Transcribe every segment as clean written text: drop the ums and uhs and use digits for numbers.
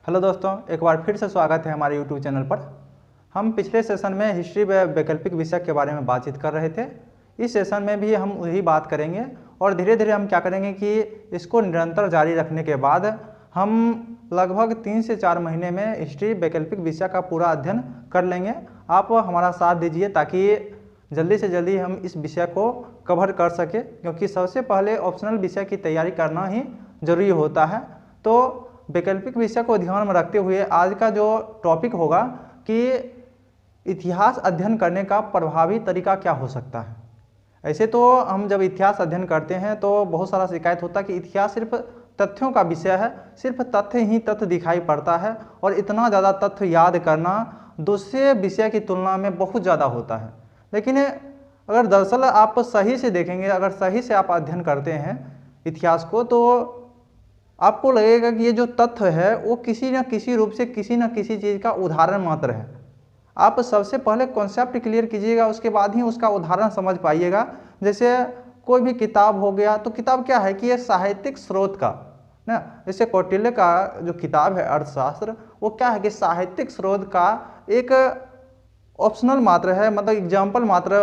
Hello दोस्तों, एक बार फिर से स्वागत है हमारे यूट्यूब चैनल पर। हम पिछले सेशन में हिस्ट्री व वैकल्पिक विषय के बारे में बातचीत कर रहे थे। इस सेशन में भी हम वही बात करेंगे और धीरे धीरे हम क्या करेंगे कि इसको निरंतर जारी रखने के बाद हम लगभग 3 से 4 महीने में हिस्ट्री वैकल्पिक विषय का पूरा अध्ययन कर लेंगे। आप हमारा साथ दीजिए ताकि जल्दी से जल्दी हम इस विषय को कवर कर सके, क्योंकि सबसे पहले ऑप्शनल विषय की तैयारी करना ही जरूरी होता है। तो वैकल्पिक विषय को ध्यान में रखते हुए आज का जो टॉपिक होगा कि इतिहास अध्ययन करने का प्रभावी तरीका क्या हो सकता है। ऐसे तो हम जब इतिहास अध्ययन करते हैं तो बहुत सारा शिकायत होता है कि इतिहास सिर्फ तथ्यों का विषय है, सिर्फ तथ्य ही तथ्य दिखाई पड़ता है और इतना ज़्यादा तथ्य याद करना दूसरे विषय की तुलना में बहुत ज़्यादा होता है। लेकिन अगर दरअसल आप सही से देखेंगे, अगर सही से आप अध्ययन करते हैं इतिहास को, तो आपको लगेगा कि ये जो तथ्य है वो किसी न किसी रूप से किसी न किसी चीज़ का उदाहरण मात्र है। आप सबसे पहले कॉन्सेप्ट क्लियर कीजिएगा, उसके बाद ही उसका उदाहरण समझ पाइएगा। जैसे कोई भी किताब हो गया, तो किताब क्या है कि ये साहित्यिक स्रोत का ना, जैसे कौटिल्य का जो किताब है अर्थशास्त्र, वो क्या है कि साहित्यिक स्रोत का एक ऑप्शनल मात्र है, मतलब एग्जाम्पल मात्र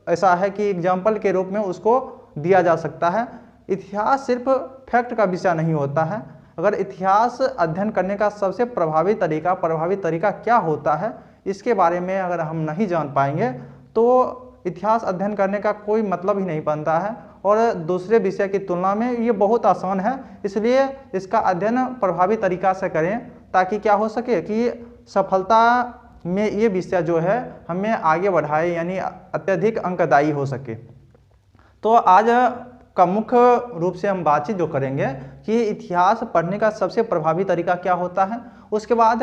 ऐसा है कि एग्जाम्पल के रूप में उसको दिया जा सकता है। इतिहास सिर्फ फैक्ट का विषय नहीं होता है। अगर इतिहास अध्ययन करने का सबसे प्रभावी तरीका क्या होता है, इसके बारे में अगर हम नहीं जान पाएंगे तो इतिहास अध्ययन करने का कोई मतलब ही नहीं बनता है और दूसरे विषय की तुलना में ये बहुत आसान है। इसलिए इसका अध्ययन प्रभावी तरीका से करें ताकि क्या हो सके कि सफलता में ये विषय जो है हमें आगे बढ़ाए, यानी अत्यधिक अंकदायी हो सके। तो आज का मुख्य रूप से हम बातचीत जो करेंगे कि इतिहास पढ़ने का सबसे प्रभावी तरीका क्या होता है। उसके बाद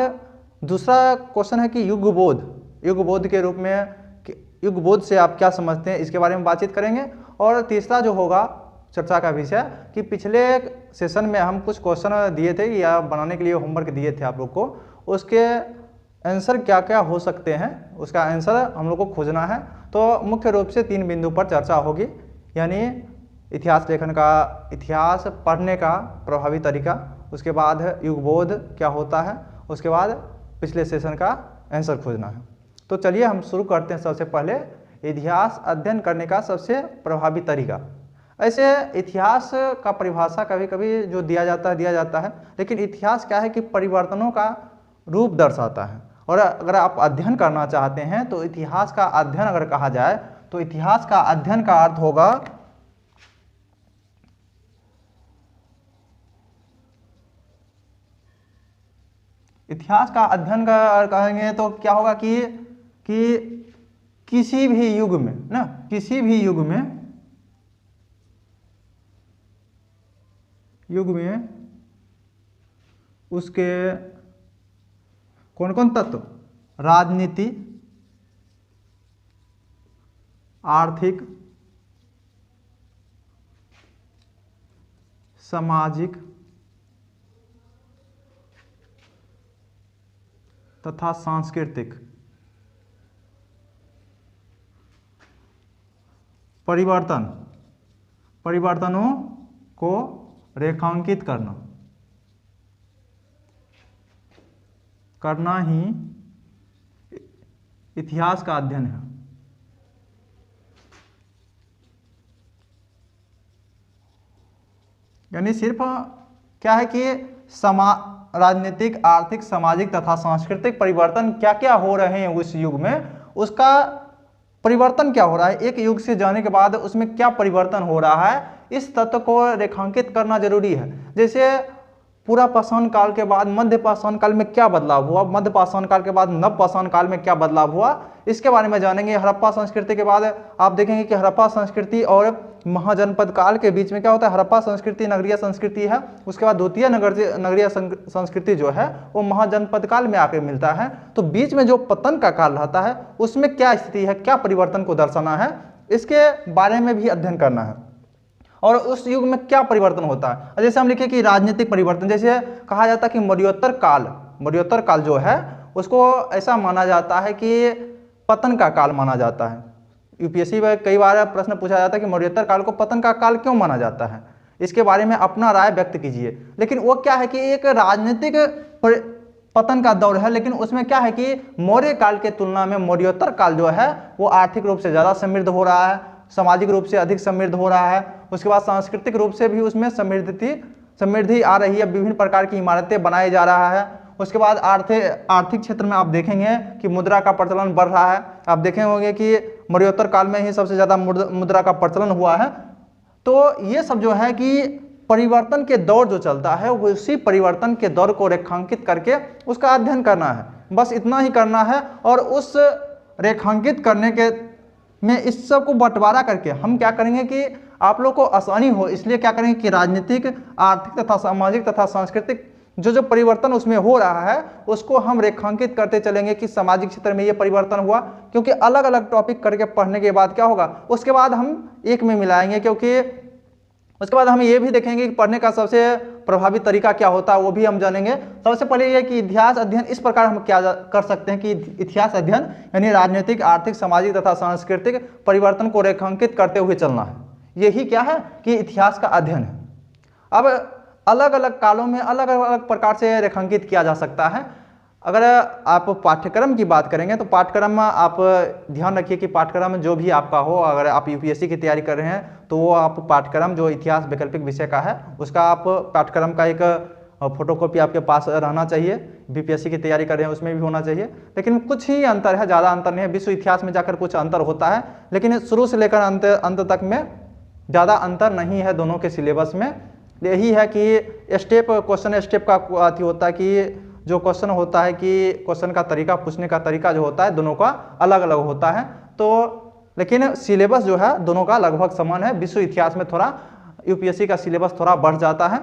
दूसरा क्वेश्चन है कि युगबोध के रूप में युगबोध से आप क्या समझते हैं, इसके बारे में बातचीत करेंगे। और तीसरा जो होगा चर्चा का विषय कि पिछले सेशन में हम कुछ क्वेश्चन दिए थे या बनाने के लिए होमवर्क दिए थे आप लोग को, उसके आंसर क्या क्या हो सकते हैं, उसका आंसर हम लोग को खोजना है। तो मुख्य रूप से 3 बिंदु पर चर्चा होगी, यानी इतिहास लेखन का, इतिहास पढ़ने का प्रभावी तरीका, उसके बाद युगबोध क्या होता है, उसके बाद पिछले सेशन का आंसर खोजना है। तो चलिए हम शुरू करते हैं। सबसे पहले इतिहास अध्ययन करने का सबसे प्रभावी तरीका। ऐसे इतिहास का परिभाषा कभी कभी जो दिया जाता है, लेकिन इतिहास क्या है कि परिवर्तनों का रूप दर्शाता है। और अगर आप अध्ययन करना चाहते हैं तो इतिहास का अध्ययन अगर कहा जाए तो इतिहास का अध्ययन का अर्थ होगा इतिहास का अध्ययन का कहेंगे तो क्या होगा कि किसी भी युग में ना, किसी भी युग में उसके कौन कौन तत्व, राजनीति, आर्थिक, सामाजिक तथा सांस्कृतिक परिवर्तनों को रेखांकित करना ही इतिहास का अध्ययन है। यानी सिर्फ क्या है कि राजनीतिक, आर्थिक, सामाजिक तथा सांस्कृतिक परिवर्तन क्या क्या हो रहे हैं उस युग में, उसका परिवर्तन क्या हो रहा है, एक युग से जाने के बाद उसमें क्या परिवर्तन हो रहा है, इस तत्व को रेखांकित करना जरूरी है। जैसे पूरा पाषाण काल के बाद मध्य पाषाण काल में क्या बदलाव हुआ, मध्य पाषाण काल के बाद नव पाषाण काल में क्या बदलाव हुआ, इसके बारे में जानेंगे। हड़प्पा संस्कृति के बाद आप देखेंगे कि हड़प्पा संस्कृति और महाजनपद काल के बीच में क्या होता है, हड़प्पा संस्कृति नगरीय संस्कृति है, उसके बाद द्वितीय नगरीय संस्कृति जो है वो महाजनपद काल में आके मिलता है। तो बीच में जो पतन का काल रहता है उसमें क्या स्थिति है, क्या परिवर्तन को दर्शाना है, इसके बारे में भी अध्ययन करना है। और उस युग में क्या परिवर्तन होता है, जैसे हम लिखे कि राजनीतिक परिवर्तन, जैसे कहा जाता है कि मौर्योत्तर काल जो है उसको ऐसा माना जाता है कि पतन का काल माना जाता है। यूपीएससी में कई बार प्रश्न पूछा जाता है कि मौर्योत्तर काल को पतन का काल क्यों माना जाता है, इसके बारे में अपना राय व्यक्त कीजिए। लेकिन वो क्या है कि एक राजनीतिक पतन का दौर है, लेकिन उसमें क्या है कि मौर्य काल के तुलना में मौर्योत्तर काल जो है वो आर्थिक रूप से ज़्यादा समृद्ध हो रहा है, सामाजिक रूप से अधिक समृद्ध हो रहा है, उसके बाद सांस्कृतिक रूप से भी उसमें समृद्धि आ रही है, विभिन्न प्रकार की इमारतें बनाई जा रहा है। उसके बाद आर्थिक क्षेत्र में आप देखेंगे कि मुद्रा का प्रचलन बढ़ रहा है। आप देखे होंगे कि मौर्योत्तर काल में ही सबसे ज़्यादा मुद्रा का प्रचलन हुआ है। तो ये सब जो है कि परिवर्तन के दौर जो चलता है वो उसी परिवर्तन के दौर को रेखांकित करके उसका अध्ययन करना है, बस इतना ही करना है। और उस रेखांकित करने के में इस सब को बंटवारा करके हम क्या करेंगे कि आप लोग को आसानी हो, इसलिए क्या करेंगे कि राजनीतिक, आर्थिक तथा सामाजिक तथा सांस्कृतिक जो परिवर्तन उसमें हो रहा है उसको हम रेखांकित करते चलेंगे कि सामाजिक क्षेत्र में ये परिवर्तन हुआ, क्योंकि अलग अलग टॉपिक करके पढ़ने के बाद क्या होगा, उसके बाद हम एक में मिलाएंगे, क्योंकि उसके बाद हम ये भी देखेंगे कि पढ़ने का सबसे प्रभावी तरीका क्या होता है वो भी हम जानेंगे। सबसे पहले ये कि इतिहास अध्ययन इस प्रकार हम क्या कर सकते हैं कि इतिहास अध्ययन यानी राजनीतिक, आर्थिक, सामाजिक तथा सांस्कृतिक परिवर्तन को रेखांकित करते हुए चलना है। यही क्या है कि इतिहास का अध्ययन है। अब अलग अलग कालों में अलग अलग प्रकार से रेखांकित किया जा सकता है। अगर आप पाठ्यक्रम की बात करेंगे तो पाठ्यक्रम आप ध्यान रखिए कि पाठ्यक्रम जो भी आपका हो, अगर आप यूपीएससी की तैयारी कर रहे हैं तो वो आप पाठ्यक्रम जो इतिहास वैकल्पिक विषय का है उसका आप पाठ्यक्रम का एक फोटोकॉपी आपके पास रहना चाहिए। बीपीएससी की तैयारी कर रहे हैं उसमें भी होना चाहिए, लेकिन कुछ ही अंतर है, ज़्यादा अंतर नहीं है। विश्व इतिहास में जाकर कुछ अंतर होता है, लेकिन शुरू से लेकर अंत तक में ज़्यादा अंतर नहीं है दोनों के सिलेबस में। यही है कि स्टेप क्वेश्चन स्टेप का अथी होता है कि जो क्वेश्चन होता है कि क्वेश्चन का तरीका, पूछने का तरीका जो होता है दोनों का अलग अलग होता है। तो लेकिन सिलेबस जो है दोनों का लगभग समान है। विश्व इतिहास में थोड़ा यूपीएससी का सिलेबस थोड़ा बढ़ जाता है।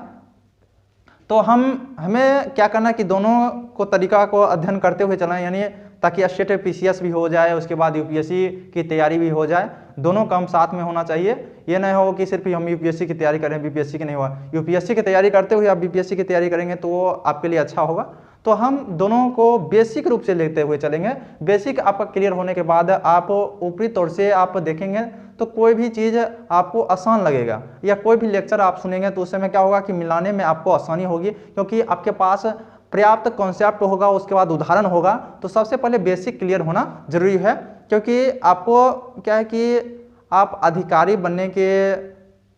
तो हमें क्या करना है कि दोनों को तरीका को अध्ययन करते हुए चलना है, यानी ताकि स्टेट पीसीएस भी हो जाए, उसके बाद यूपीएससी की तैयारी भी हो जाए। दोनों काम साथ में होना चाहिए। ये नहीं हो कि सिर्फ हम यूपीएससी की तैयारी करें, बीपीएससी की नहीं हुआ। यूपीएससी की तैयारी करते हुए आप बीपीएससी की तैयारी करेंगे तो वो आपके लिए अच्छा होगा। तो हम दोनों को बेसिक रूप से लेते हुए चलेंगे। बेसिक आपका क्लियर होने के बाद आप ऊपरी तौर से आप देखेंगे तो कोई भी चीज़ आपको आसान लगेगा, या कोई भी लेक्चर आप सुनेंगे तो उस समय क्या होगा कि मिलाने में आपको आसानी होगी, क्योंकि आपके पास पर्याप्त कॉन्सेप्ट होगा, उसके बाद उदाहरण होगा। तो सबसे पहले बेसिक क्लियर होना जरूरी है, क्योंकि आपको क्या है कि आप अधिकारी बनने के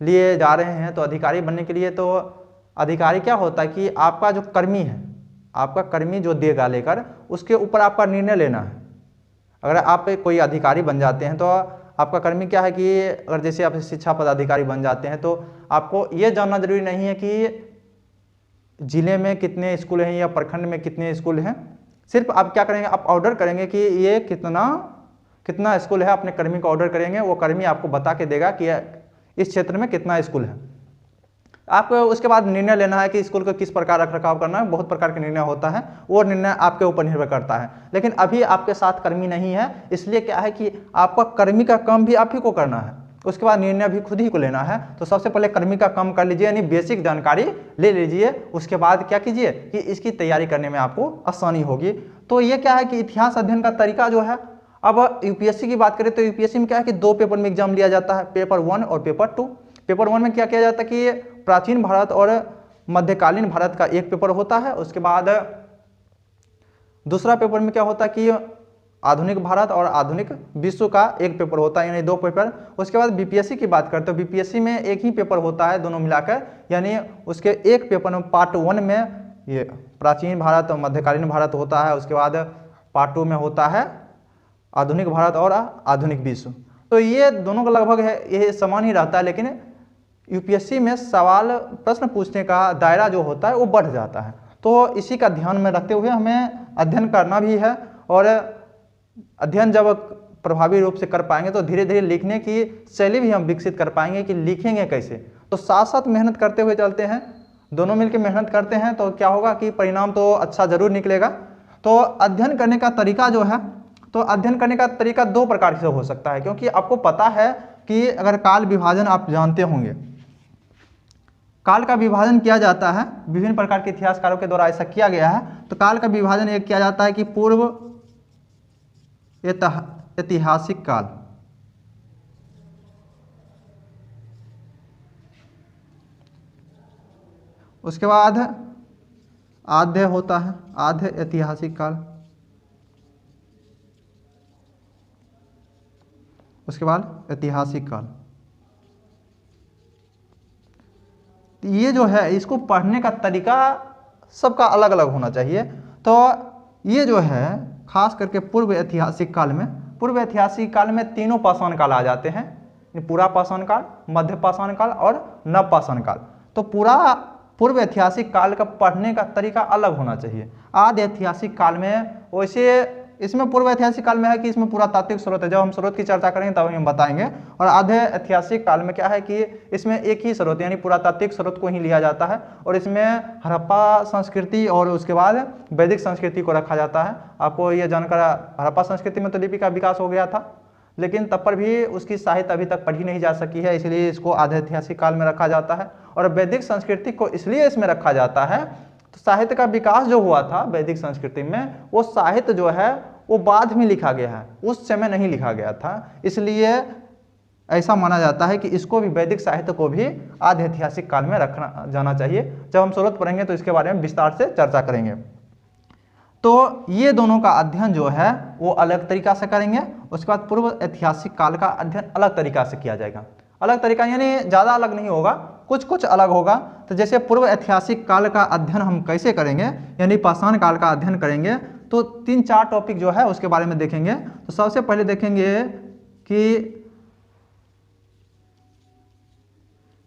लिए जा रहे हैं। तो अधिकारी बनने के लिए तो अधिकारी क्या होता है कि आपका जो कर्मी है, आपका कर्मी जो देगा लेकर उसके ऊपर आपका निर्णय लेना है। अगर आप कोई अधिकारी बन जाते हैं तो आपका कर्मी क्या है कि अगर जैसे आप शिक्षा पदाधिकारी बन जाते हैं तो आपको ये जानना जरूरी नहीं है कि जिले में कितने स्कूल हैं या प्रखंड में कितने स्कूल हैं। सिर्फ आप क्या करेंगे, आप ऑर्डर करेंगे कि ये कितना स्कूल है, अपने कर्मी को ऑर्डर करेंगे, वो कर्मी आपको बता के देगा कि इस क्षेत्र में कितना स्कूल है। आपको उसके बाद निर्णय लेना है कि स्कूल को किस प्रकार रखरखाव करना है। बहुत प्रकार के निर्णय होता है, वो निर्णय आपके ऊपर निर्भर करता है। लेकिन अभी आपके साथ कर्मी नहीं है, इसलिए क्या है कि आपका कर्मी का काम भी आप ही को करना है, उसके बाद निर्णय भी खुद ही को लेना है। तो सबसे पहले कर्मी का काम कर लीजिए, यानी बेसिक जानकारी ले लीजिए। उसके बाद क्या कीजिए कि इसकी तैयारी करने में आपको आसानी होगी। तो ये क्या है कि इतिहास अध्ययन का तरीका जो है, अब यूपीएससी की बात करें तो यूपीएससी में क्या है कि 2 पेपर में एग्जाम लिया जाता है, पेपर 1 और पेपर 2। पेपर 1 में क्या किया जाता है कि प्राचीन भारत और मध्यकालीन भारत का एक पेपर होता है। उसके बाद दूसरा पेपर में क्या होता है कि आधुनिक भारत और आधुनिक विश्व का एक पेपर होता है, यानी 2 पेपर। उसके बाद बीपीएससी की बात करते हो, बीपीएससी में एक ही पेपर होता है दोनों मिलाकर, यानी उसके एक पेपर में पार्ट 1 में ये प्राचीन भारत और मध्यकालीन भारत होता है। उसके बाद पार्ट 2 में होता है आधुनिक भारत और आधुनिक विश्व। तो ये दोनों का लगभग है ये समान ही रहता है, लेकिन यूपीएससी में सवाल प्रश्न पूछने का दायरा जो होता है वो बढ़ जाता है। तो इसी का ध्यान में रखते हुए हमें अध्ययन करना भी है, और अध्ययन जब प्रभावी रूप से कर पाएंगे तो धीरे धीरे लिखने की शैली भी हम विकसित कर पाएंगे कि लिखेंगे कैसे। तो साथ साथ मेहनत करते हुए चलते हैं, दोनों मिलकर मेहनत करते हैं तो क्या होगा कि परिणाम तो अच्छा जरूर निकलेगा। तो अध्ययन करने का तरीका जो है, तो अध्ययन करने का तरीका 2 प्रकार से हो सकता है, क्योंकि आपको पता है कि अगर काल विभाजन आप जानते होंगे, काल का विभाजन किया जाता है, विभिन्न प्रकार के इतिहासकारों के द्वारा ऐसा किया गया है। तो काल का विभाजन एक किया जाता है कि पूर्व ऐतिहासिक काल, उसके बाद आद्य होता है, आद्य ऐतिहासिक काल। उसके बाद ऐतिहासिक काल। ये जो है इसको पढ़ने का तरीका सबका अलग अलग होना चाहिए। तो ये जो है खास करके पूर्व ऐतिहासिक काल में, पूर्व ऐतिहासिक काल में तीनों पाषाण काल आ जाते हैं, पूरा पाषाण काल, मध्य पाषाण काल और नव पाषाण काल। तो पूरा पूर्व ऐतिहासिक काल का पढ़ने का तरीका अलग होना चाहिए। आदि ऐतिहासिक काल में वैसे इसमें पूर्व ऐतिहासिक काल में है कि इसमें पुरातात्विक स्रोत है, जब हम स्रोत की चर्चा करेंगे तब हम बताएंगे। और आधे ऐतिहासिक काल में क्या है कि इसमें एक ही स्रोत यानी पुरातात्विक स्रोत को ही लिया जाता है और इसमें हड़प्पा संस्कृति और उसके बाद वैदिक संस्कृति को रखा जाता है। आपको ये जानकर हड़प्पा संस्कृति में तो लिपि का विकास हो गया था, लेकिन तब पर भी उसकी साहित्य अभी तक पढ़ी नहीं जा सकी है, इसलिए इसको आधे ऐतिहासिक काल में रखा जाता है। और वैदिक संस्कृति को इसलिए इसमें रखा जाता है, तो साहित्य का विकास जो हुआ था वैदिक संस्कृति में, वो साहित्य जो है वो बाद में लिखा गया है, उस समय नहीं लिखा गया था। इसलिए ऐसा माना जाता है कि इसको भी, वैदिक साहित्य को भी आधे ऐतिहासिक काल में रखना जाना चाहिए। जब हम स्रोत पढ़ेंगे तो इसके बारे में विस्तार से चर्चा करेंगे। तो ये दोनों का अध्ययन जो है वो अलग तरीका से करेंगे। उसके बाद पूर्व ऐतिहासिक काल का अध्ययन अलग तरीका से किया जाएगा। अलग तरीका यानी ज़्यादा अलग नहीं होगा, कुछ कुछ अलग होगा। तो जैसे पूर्व ऐतिहासिक काल का अध्ययन हम कैसे करेंगे, यानी पाषाण काल का अध्ययन करेंगे, तो 3-4 टॉपिक जो है उसके बारे में देखेंगे। तो सबसे पहले देखेंगे कि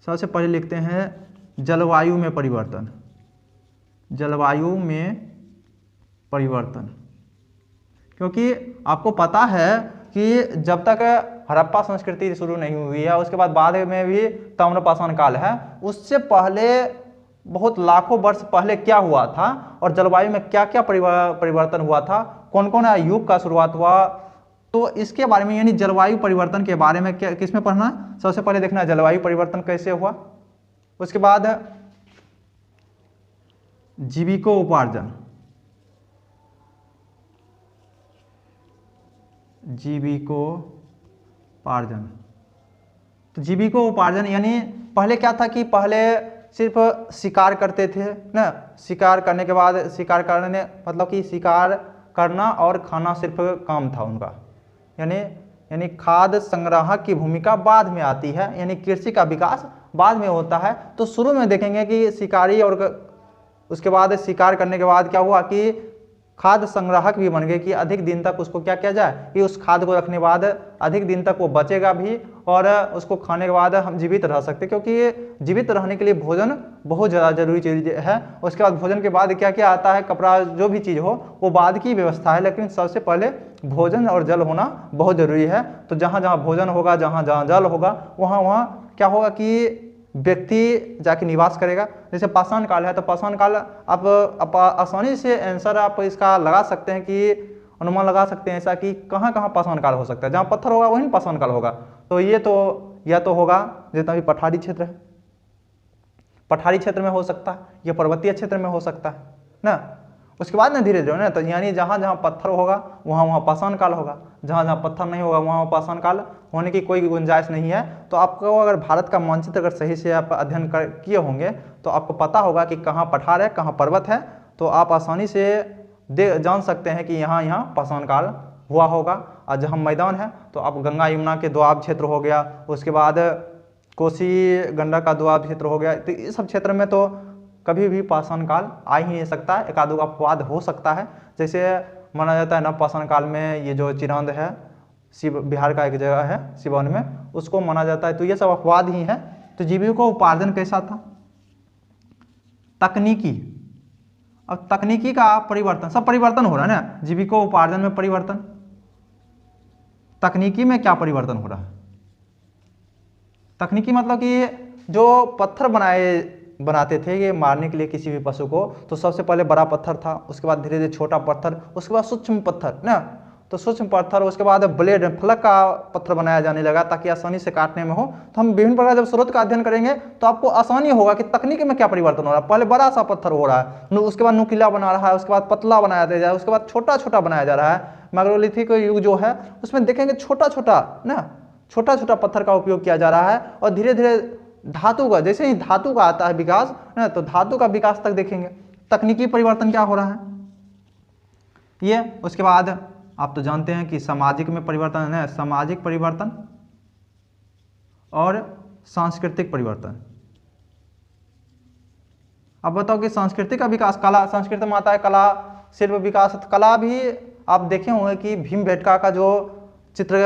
सबसे पहले लिखते हैं जलवायु में परिवर्तन। जलवायु में परिवर्तन, क्योंकि आपको पता है कि जब तक हड़प्पा संस्कृति शुरू नहीं हुई है, उसके बाद में भी ताम्रपाषाण काल है, उससे पहले बहुत लाखों वर्ष पहले क्या हुआ था और जलवायु में क्या क्या परिवर्तन हुआ था, कौन कौन युग का शुरुआत हुआ, तो इसके बारे में यानी जलवायु परिवर्तन के बारे में क्या किस में पढ़ना है। सबसे पहले देखना है जलवायु परिवर्तन कैसे हुआ। उसके बाद जीविकोपार्जन, जीविकोपार्जन। तो जीविकोपार्जन यानी पहले क्या था कि पहले सिर्फ शिकार करते थे ना, शिकार करने के बाद शिकार करने मतलब कि शिकार करना और खाना सिर्फ काम था उनका, यानी खाद्य संग्राहक की भूमिका बाद में आती है, यानी कृषि का विकास बाद में होता है। तो शुरू में देखेंगे कि शिकारी, और उसके बाद शिकार करने के बाद क्या हुआ कि खाद्य संग्राहक भी बन गए कि अधिक दिन तक उसको क्या किया जाए कि उस खाद्य को रखने बाद अधिक दिन तक वो बचेगा भी और उसको खाने के बाद हम जीवित रह सकते, क्योंकि जीवित रहने के लिए भोजन बहुत ज़्यादा जरूरी चीज़ है। उसके बाद भोजन के बाद क्या क्या आता है, कपड़ा, जो भी चीज़ हो वो बाद की व्यवस्था है, लेकिन सबसे पहले भोजन और जल होना बहुत ज़रूरी है। तो जहाँ जहाँ भोजन होगा, जहाँ जहाँ जल होगा, वहाँ वहाँ क्या होगा कि व्यक्ति जाके निवास करेगा। जैसे पाषाण काल है तो पाषाण काल आप आसानी से आंसर आप इसका लगा सकते हैं कि अनुमान लगा सकते हैं ऐसा कि कहाँ कहाँ पाषाण काल हो सकता है। जहाँ पत्थर होगा वहीं पाषाण काल होगा। तो ये तो या तो होगा जितना भी पठारी क्षेत्र है, पठारी क्षेत्र में हो सकता है, या पर्वतीय क्षेत्र में हो सकता है ना। उसके बाद ना धीरे धीरे ना, तो यानी जहाँ जहाँ पत्थर होगा वहाँ वहाँ पाषाण काल होगा, जहाँ जहाँ पत्थर नहीं होगा वहाँ पाषाण काल होने की कोई गुंजाइश नहीं है। तो आपको अगर भारत का मानचित्र अगर सही से आप अध्ययन किए होंगे तो आपको पता होगा कि कहाँ पठार है, कहाँ पर्वत है, तो आप आसानी से जान सकते हैं कि यहाँ यहाँ पाषाण काल हुआ होगा। और जहाँ मैदान है तो आप गंगा यमुना के दोआब क्षेत्र हो गया, उसके बाद कोसी गंडक का दोआब क्षेत्र हो गया, तो इस सब क्षेत्र में तो कभी भी पाषाण काल आ ही नहीं सकता है, एक आधो का अपवाद हो सकता है। जैसे माना जाता है नव पाषाण काल में ये जो चिरांद है, शिव बिहार का एक जगह है सिवान में, उसको माना जाता है, तो ये सब अपवाद ही है। तो जीविकोपार्जन कैसा था, तकनीकी, अब तकनीकी का परिवर्तन, सब परिवर्तन हो रहा है ना, जीविकोपार्जन में परिवर्तन, तकनीकी में क्या परिवर्तन हो रहा है। तकनीकी मतलब कि जो पत्थर बनाते थे ये मारने के लिए किसी भी पशु को, तो सबसे पहले बड़ा पत्थर था, उसके बाद धीरे धीरे छोटा पत्थर, उसके बाद सूक्ष्म पत्थर ना, तो सूक्ष्म पत्थर, उसके बाद ब्लेड फलक का पत्थर बनाया जाने लगा ताकि आसानी से काटने में हो। तो हम विभिन्न प्रकार जब स्रोत का अध्ययन करेंगे तो आपको आसानी होगा कि तकनीकी में क्या परिवर्तन हो रहा है। पहले बड़ा सा पत्थर हो रहा है, उसके बाद नुकीला बना रहा है, उसके बाद पतला बनाया जा रहा है, उसके बाद छोटा छोटा बनाया जा रहा है। मैग्रोलिथिक युग जो है उसमें देखेंगे छोटा छोटा ना, छोटा छोटा पत्थर का उपयोग किया जा रहा है। और धीरे धीरे धातु का, जैसे ही धातु का आता है विकास ना, तो धातु का विकास तक देखेंगे, तकनीकी परिवर्तन क्या हो रहा है ये। उसके बाद आप तो जानते हैं कि सामाजिक में परिवर्तन है, सामाजिक परिवर्तन और सांस्कृतिक परिवर्तन। अब बताओ कि संस्कृति का विकास, कला, संस्कृति में आता है कला, शिल्प विकास। कला भी आप देखे होंगे कि भीमबेटका का जो चित्र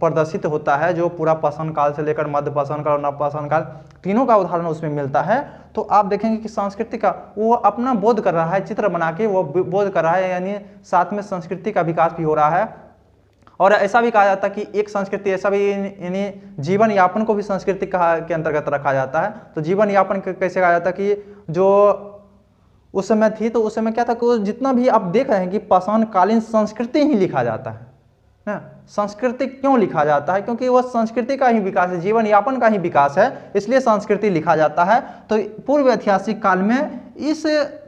प्रदर्शित होता है, जो पूरा पाषाण काल से लेकर मध्य पाषाण काल और नवपाषाण काल, तीनों का उदाहरण उसमें मिलता है। तो आप देखेंगे कि संस्कृति का वो अपना बोध कर रहा है, चित्र बना के वो बोध कर रहा है, यानी साथ में संस्कृति का विकास भी हो रहा है। और ऐसा भी कहा जाता है कि एक संस्कृति ऐसा भी, यानी जीवन यापन को भी संस्कृति के अंतर्गत रखा जाता है। तो जीवन यापन कैसे कहा जाता है कि जो उस समय थी, तो उस समय क्या था कि जितना भी आप देख रहे हैं कि पाषाण कालीन संस्कृति ही लिखा जाता है ना। संस्कृति क्यों लिखा जाता है? क्योंकि वह संस्कृति का ही विकास है, जीवन यापन का ही विकास है, इसलिए संस्कृति लिखा जाता है। तो पूर्व ऐतिहासिक काल में इस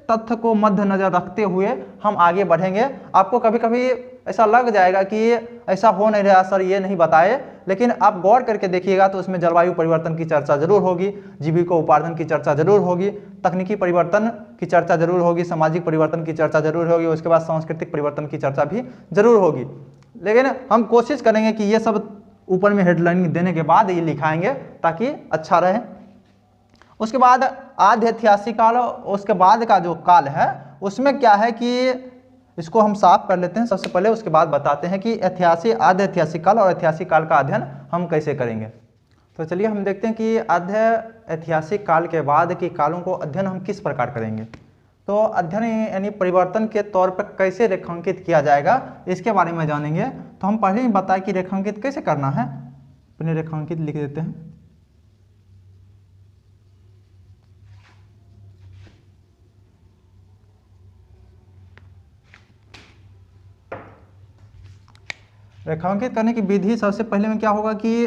तथ्य को मद्देनजर रखते हुए हम आगे बढ़ेंगे। आपको कभी कभी ऐसा लग जाएगा कि ऐसा हो नहीं रहा सर, ये नहीं बताए, लेकिन आप गौर करके देखिएगा तो उसमें जलवायु परिवर्तन की चर्चा जरूर होगी, जीविकोपार्जन की चर्चा जरूर होगी, तकनीकी परिवर्तन की चर्चा जरूर होगी, सामाजिक परिवर्तन की चर्चा जरूर होगी, उसके बाद सांस्कृतिक परिवर्तन की चर्चा भी जरूर होगी। लेकिन हम कोशिश करेंगे कि ये सब ऊपर में हेडलाइन देने के बाद ये लिखाएंगे ताकि अच्छा रहे। उसके बाद आद्य ऐतिहासिक काल, उसके बाद का जो काल है उसमें क्या है कि इसको हम साफ कर लेते हैं सबसे पहले, उसके बाद बताते हैं कि ऐतिहासिक, आद्य ऐतिहासिक काल और ऐतिहासिक काल का अध्ययन हम कैसे करेंगे। तो चलिए हम देखते हैं कि आद्य ऐतिहासिक काल के बाद के कालों को अध्ययन हम किस प्रकार करेंगे। तो अध्ययन यानी परिवर्तन के तौर पर कैसे रेखांकित किया जाएगा, इसके बारे में जानेंगे। तो हम पहले ही बताएं कि रेखांकित कैसे करना है। अपने रेखांकित लिख देते हैं। रेखांकित करने की विधि, सबसे पहले में क्या होगा कि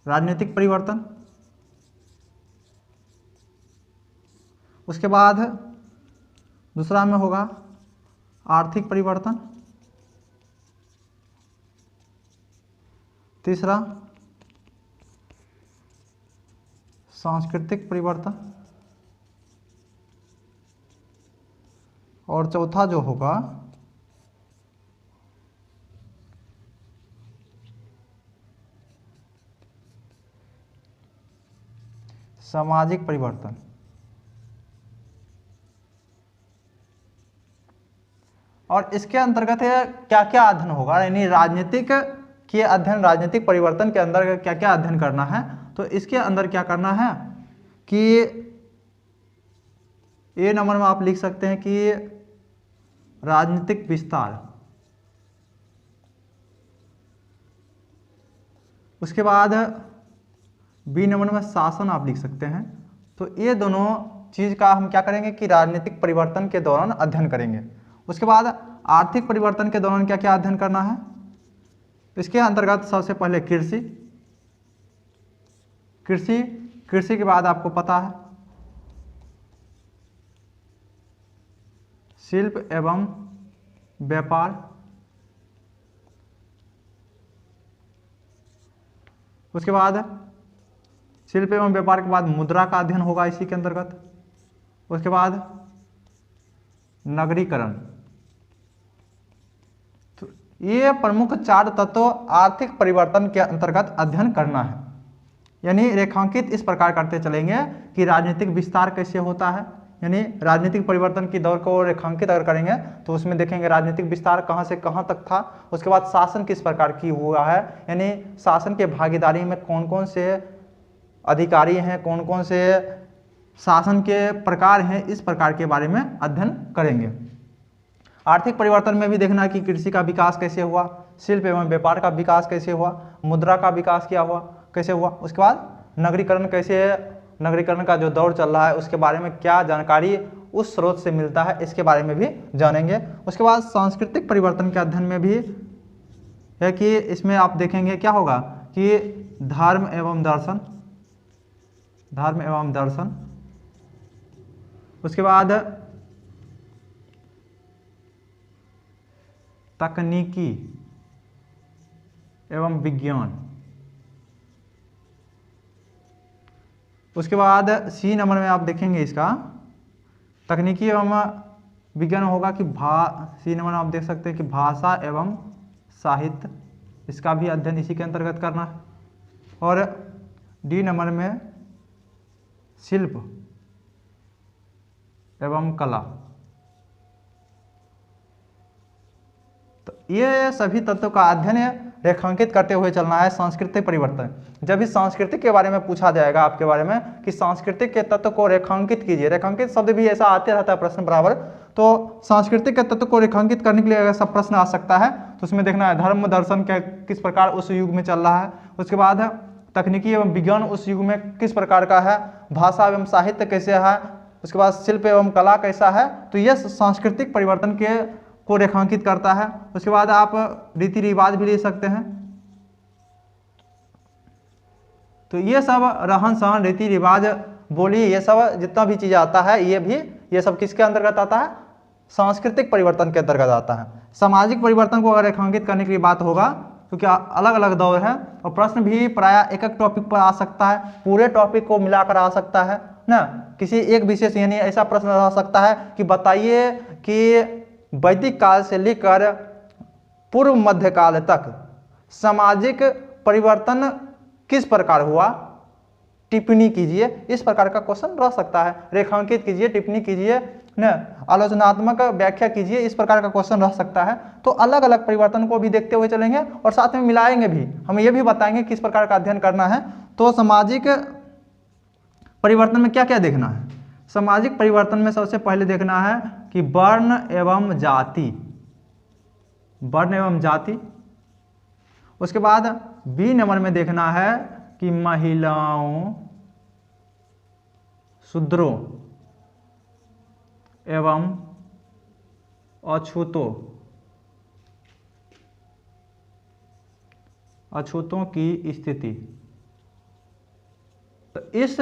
राजनीतिक परिवर्तन, उसके बाद दूसरा में होगा आर्थिक परिवर्तन, तीसरा सांस्कृतिक परिवर्तन, और चौथा जो होगा सामाजिक परिवर्तन। और इसके अंतर्गत क्या क्या अध्ययन होगा, यानी राजनीतिक के अध्ययन, राजनीतिक परिवर्तन के अंदर क्या क्या अध्ययन करना है। तो इसके अंदर क्या करना है कि ए नंबर में आप लिख सकते हैं कि राजनीतिक विस्तार, उसके बाद बी नंबर में शासन आप लिख सकते हैं। तो ये दोनों चीज का हम क्या करेंगे कि राजनीतिक परिवर्तन के दौरान अध्ययन करेंगे। उसके बाद आर्थिक परिवर्तन के दौरान क्या क्या अध्ययन करना है। इसके अंतर्गत सबसे पहले कृषि के बाद आपको पता है शिल्प एवं व्यापार, उसके बाद शिल्प एवं व्यापार के बाद मुद्रा का अध्ययन होगा इसी के अंतर्गत। उसके बाद नगरीकरण। तो ये प्रमुख 4 तत्व आर्थिक परिवर्तन के अंतर्गत अध्ययन करना है। यानी रेखांकित इस प्रकार करते चलेंगे कि राजनीतिक विस्तार कैसे होता है, यानी राजनीतिक परिवर्तन की दौर को रेखांकित अगर करेंगे तो उसमें देखेंगे राजनीतिक विस्तार कहाँ से कहाँ तक था। उसके बाद शासन किस प्रकार की हुआ है, यानी शासन के भागीदारी में कौन कौन से अधिकारी हैं, कौन कौन से शासन के प्रकार हैं, इस प्रकार के बारे में अध्ययन करेंगे। आर्थिक परिवर्तन में भी देखना है कि कृषि का विकास कैसे हुआ, शिल्प एवं व्यापार का विकास कैसे हुआ, मुद्रा का विकास क्या हुआ, कैसे हुआ। उसके बाद नगरीकरण कैसे, नगरीकरण का जो दौर चल रहा है उसके बारे में क्या जानकारी उस स्रोत से मिलता है, इसके बारे में भी जानेंगे। उसके बाद सांस्कृतिक परिवर्तन के अध्ययन में भी है कि इसमें आप देखेंगे क्या होगा कि धर्म एवं दर्शन, उसके बाद तकनीकी एवं विज्ञान, उसके बाद सी नंबर में आप देखेंगे इसका तकनीकी एवं विज्ञान होगा कि सी नंबर में आप देख सकते हैं कि भाषा एवं साहित्य, इसका भी अध्ययन इसी के अंतर्गत करना है। और डी नंबर में शिल्प एवं कला। तो ये सभी तत्वों का अध्ययन रेखांकित करते हुए चलना है। सांस्कृतिक परिवर्तन, जब भी सांस्कृतिक के बारे में पूछा जाएगा आपके बारे में कि सांस्कृतिक के तत्व को रेखांकित कीजिए, रेखांकित शब्द भी ऐसा आते रहता है प्रश्न बराबर, तो सांस्कृतिक के तत्व को रेखांकित करने के लिए अगर सब प्रश्न आ सकता है तो उसमें देखना है धर्म दर्शन के किस प्रकार उस युग में चल रहा है, उसके बाद तकनीकी एवं विज्ञान उस युग में किस प्रकार का है, भाषा एवं साहित्य कैसे है, उसके बाद शिल्प एवं कला कैसा है। तो यह सांस्कृतिक परिवर्तन को रेखांकित करता है। उसके बाद आप रीति रिवाज भी ले सकते हैं। तो ये सब रहन सहन, रीति रिवाज, बोली, ये सब जितना भी चीज़ आता है ये सब किसके अंतर्गत आता है? सांस्कृतिक परिवर्तन के अंतर्गत आता है। सामाजिक परिवर्तन को अगर रेखांकित करने के लिए बात होगा क्योंकि अलग अलग दौर है और प्रश्न भी प्रायः एक एक टॉपिक पर आ सकता है, पूरे टॉपिक को मिलाकर आ सकता है ना, किसी एक विशेष, यानी ऐसा प्रश्न आ सकता है कि बताइए कि वैदिक काल से लेकर पूर्व मध्य काल तक सामाजिक परिवर्तन किस प्रकार हुआ, टिप्पणी कीजिए। इस प्रकार का क्वेश्चन रह सकता है। रेखांकित कीजिए, टिप्पणी कीजिए न, आलोचनात्मक व्याख्या कीजिए, इस प्रकार का क्वेश्चन रह सकता है। तो अलग अलग परिवर्तन को भी देखते हुए चलेंगे और साथ में मिलाएंगे भी, हम ये भी बताएंगे किस प्रकार का अध्ययन करना है। तो सामाजिक परिवर्तन में क्या क्या देखना है? सामाजिक परिवर्तन में सबसे पहले देखना है कि वर्ण एवं जाति, वर्ण एवं जाति। उसके बाद बी नंबर में देखना है कि महिलाओं, शूद्रों एवं अछूतों की स्थिति। तो इस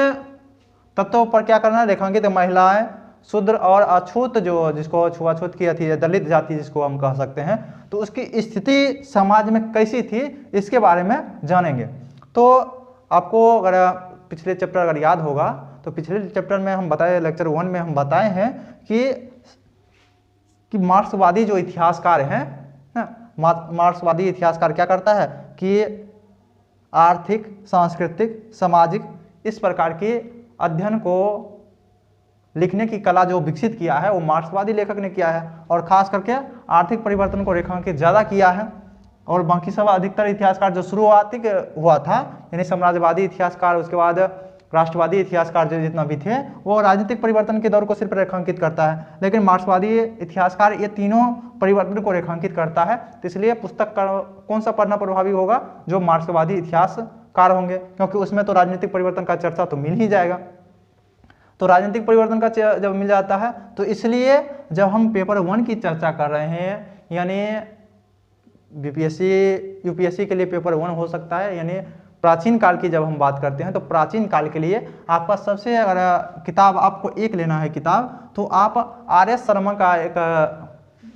तत्वों पर क्या करना है? रेखांकित। महिलाएं, शूद्र और अछूत, जो जिसको छुआछूत की थी, दलित जाति जिसको हम कह सकते हैं, तो उसकी स्थिति समाज में कैसी थी इसके बारे में जानेंगे। तो आपको अगर पिछले चैप्टर अगर याद होगा तो पिछले चैप्टर में हम बताए, लेक्चर 1 में हम बताए हैं कि मार्क्सवादी जो इतिहासकार हैं ना, मार्क्सवादी इतिहासकार क्या करता है कि आर्थिक, सांस्कृतिक, सामाजिक इस प्रकार के अध्ययन को लिखने की कला जो विकसित किया है वो मार्क्सवादी लेखक ने किया है, और खास करके आर्थिक परिवर्तन को रेखांकित ज़्यादा किया है। और बाकी सब अधिकतर इतिहासकार जो शुरुआती हुआ था, यानी साम्राज्यवादी इतिहासकार, उसके बाद राष्ट्रवादी इतिहासकार जो जितना भी थे, वो राजनीतिक परिवर्तन के दौर को सिर्फ रेखांकित करता है, लेकिन मार्क्सवादी इतिहासकार ये तीनों परिवर्तन को रेखांकित करता है। तो इसलिए पुस्तक कौन सा पढ़ना प्रभावी होगा? जो मार्क्सवादी इतिहासकार होंगे, क्योंकि उसमें तो राजनीतिक परिवर्तन का चर्चा तो मिल ही जाएगा। तो राजनीतिक परिवर्तन का जब मिल जाता है तो इसलिए जब हम पेपर 1 की चर्चा कर रहे हैं, यानी बीपीएससी यूपीएससी के लिए पेपर 1 हो सकता है, यानी प्राचीन काल की जब हम बात करते हैं तो प्राचीन काल के लिए आपका सबसे, अगर किताब आपको एक लेना है किताब, तो आप RS शर्मा का एक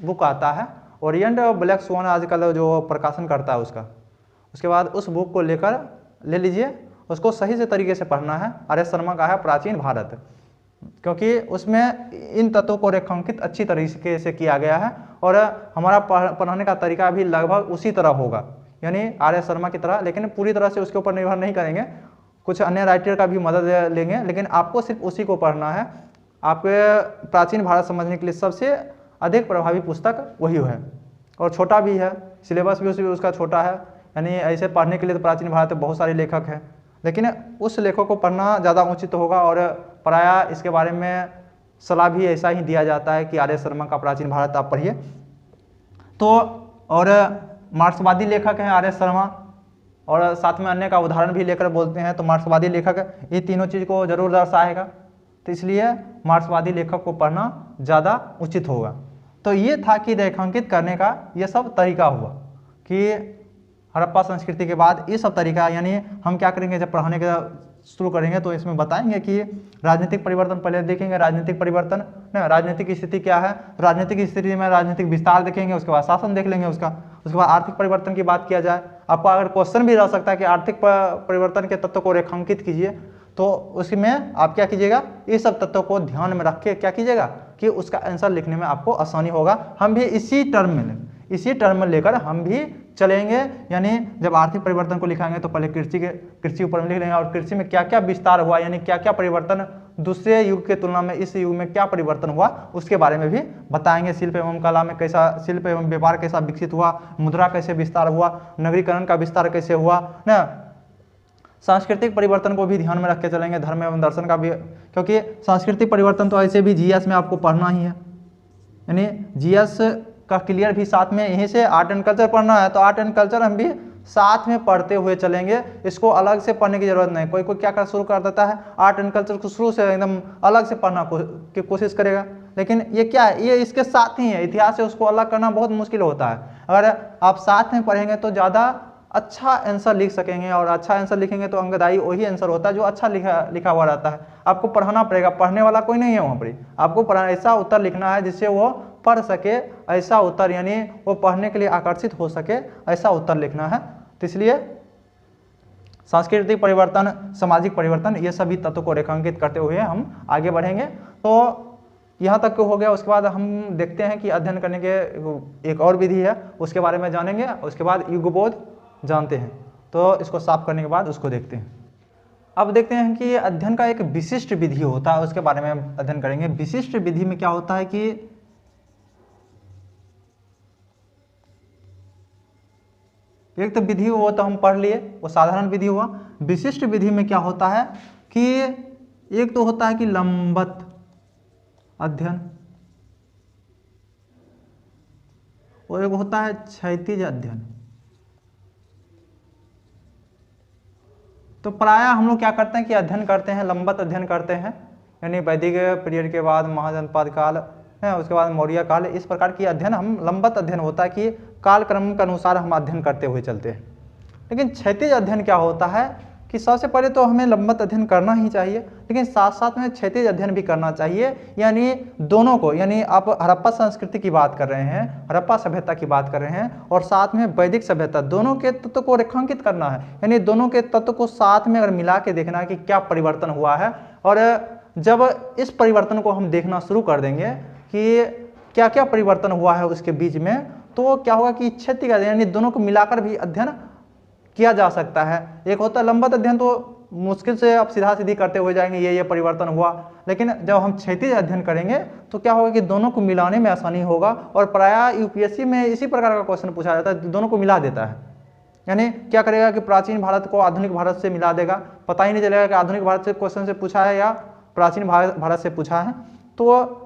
बुक आता है, ओरिएंट ब्लैक स्वान आजकल जो प्रकाशन करता है उसका, उसके बाद उस बुक को लेकर ले लीजिए, उसको सही से तरीके से पढ़ना है। RS शर्मा का है प्राचीन भारत, क्योंकि उसमें इन तत्वों को रेखांकित अच्छी तरीके से किया गया है और हमारा पढ़ाने का तरीका भी लगभग उसी तरह होगा, यानी RS शर्मा की तरह, लेकिन पूरी तरह से उसके ऊपर निर्भर नहीं करेंगे, कुछ अन्य राइटर का भी मदद लेंगे, लेकिन आपको सिर्फ उसी को पढ़ना है। आपके प्राचीन भारत समझने के लिए सबसे अधिक प्रभावी पुस्तक वही है, और छोटा भी है, सिलेबस भी उसका छोटा है, यानी ऐसे पढ़ने के लिए तो प्राचीन भारत में बहुत सारे लेखक हैं, लेकिन उस लेखक को पढ़ना ज़्यादा उचित होगा। और प्रायः इसके बारे में सलाह भी ऐसा ही दिया जाता है कि RS शर्मा का प्राचीन भारत आप पढ़िए। तो और मार्क्सवादी लेखक हैं RS शर्मा, और साथ में अन्य का उदाहरण भी लेकर बोलते हैं, तो मार्क्सवादी लेखक ये तीनों चीज़ को जरूर दर्शाएगा, तो इसलिए मार्क्सवादी लेखक को पढ़ना ज़्यादा उचित होगा। तो ये था कि रेखांकित करने का ये सब तरीका हुआ कि हड़प्पा संस्कृति के बाद ये सब तरीका, यानी हम क्या करेंगे जब पढ़ाने का शुरू करेंगे तो इसमें बताएंगे कि राजनीतिक परिवर्तन पहले देखेंगे, राजनीतिक परिवर्तन ना, राजनीतिक स्थिति क्या है, राजनीतिक स्थिति में राजनीतिक विस्तार देखेंगे, उसके बाद शासन देख लेंगे उसका, उसके बाद आर्थिक परिवर्तन की बात किया जाए। आपको अगर क्वेश्चन भी रह सकता है कि आर्थिक परिवर्तन के तत्व को रेखांकित कीजिए, तो उसमें आप क्या कीजिएगा, ये सब तत्वों को ध्यान में रख के क्या कीजिएगा कि उसका आंसर लिखने में आपको आसानी होगा। हम भी इसी टर्म में लेकर हम भी चलेंगे। यानी जब आर्थिक परिवर्तन को लिखाएंगे तो पहले कृषि ऊपर में लिख लेंगे, और कृषि में क्या क्या विस्तार हुआ, यानी क्या क्या परिवर्तन दूसरे युग के तुलना में इस युग में क्या परिवर्तन हुआ उसके बारे में भी बताएंगे। शिल्प एवं कला में कैसा, शिल्प एवं व्यापार कैसा विकसित हुआ, मुद्रा कैसे विस्तार हुआ, नगरीकरण का विस्तार कैसे हुआ ना। सांस्कृतिक परिवर्तन को भी ध्यान में रख के चलेंगे, धर्म एवं दर्शन का भी, क्योंकि सांस्कृतिक परिवर्तन तो ऐसे भी जीएस में आपको पढ़ना ही है। यानी जीएस का क्लियर भी साथ में यहीं से आर्ट एंड कल्चर पढ़ना है, तो आर्ट एंड कल्चर हम भी साथ में पढ़ते हुए चलेंगे, इसको अलग से पढ़ने की जरूरत नहीं। कोई क्या कर शुरू कर देता है, आर्ट एंड कल्चर को शुरू से एकदम अलग से पढ़ना की कोशिश करेगा, लेकिन ये क्या है, ये इसके साथ ही है। इतिहास से उसको अलग करना बहुत मुश्किल होता है। अगर आप साथ में पढ़ेंगे तो ज़्यादा अच्छा आंसर लिख सकेंगे, और अच्छा आंसर लिखेंगे तो अंगदाई वही आंसर होता है जो अच्छा लिखा हुआ रहता है। आपको पढ़ाना पड़ेगा, पढ़ने वाला कोई नहीं है वहाँ पर, आपको ऐसा उत्तर लिखना है जिससे वो पढ़ सके, ऐसा उत्तर, यानी वो पढ़ने के लिए आकर्षित हो सके, ऐसा उत्तर लिखना है। तो इसलिए सांस्कृतिक परिवर्तन, सामाजिक परिवर्तन, ये सभी तत्वों को रेखांकित करते हुए हम आगे बढ़ेंगे। तो यहाँ तक हो गया। उसके बाद हम देखते हैं कि अध्ययन करने के एक और विधि है, उसके बारे में जानेंगे। उसके बाद युगबोध जानते हैं, तो इसको साफ करने के बाद उसको देखते हैं। अब देखते हैं कि अध्ययन का एक विशिष्ट विधि होता है, उसके बारे में हम अध्ययन करेंगे। विशिष्ट विधि में क्या होता है कि एक तो विधि वो तो हम पढ़ लिए, वो साधारण विधि हुआ। विशिष्ट विधि में क्या होता है कि एक तो होता है कि लंबत अध्ययन, और एक होता है क्षैतिज अध्ययन। तो प्रायः हम लोग क्या करते हैं कि अध्ययन करते हैं, लंबत अध्ययन करते हैं, यानी वैदिक पीरियड के बाद महाजनपद काल है, उसके बाद मौर्य काल, इस प्रकार की अध्ययन हम लंबत अध्ययन होता है कि कालक्रम के अनुसार हम अध्ययन करते हुए चलते हैं। लेकिन क्षैतिज अध्ययन क्या होता है कि सबसे पहले तो हमें लंबत अध्ययन करना ही चाहिए, लेकिन साथ साथ में क्षैतिज अध्ययन भी करना चाहिए। यानी दोनों को, यानी आप हड़प्पा संस्कृति की बात कर रहे हैं, हड़प्पा सभ्यता की बात कर रहे हैं, और साथ में वैदिक सभ्यता, दोनों के तत्व को रेखांकित करना है। यानी दोनों के तत्व को साथ में अगर मिला के देखना है कि क्या परिवर्तन हुआ है, और जब इस परिवर्तन को हम देखना शुरू कर देंगे कि क्या क्या परिवर्तन हुआ है उसके बीच में, तो क्या होगा कि क्षैतिज अध्ययन, यानी दोनों को मिलाकर भी अध्ययन किया जा सकता है। एक होता है लंबत अध्ययन, तो मुश्किल से आप सीधा सीधी करते हुए जाएंगे, ये परिवर्तन हुआ, लेकिन जब हम क्षैतिज अध्ययन करेंगे तो क्या होगा कि दोनों को मिलाने में आसानी होगा। और प्रायः यूपीएससी में इसी प्रकार का क्वेश्चन पूछा जाता है, दोनों को मिला देता है। यानी क्या करेगा कि प्राचीन भारत को आधुनिक भारत से मिला देगा, पता ही नहीं चलेगा कि आधुनिक भारत से क्वेश्चन से पूछा है या प्राचीन भारत से पूछा है। तो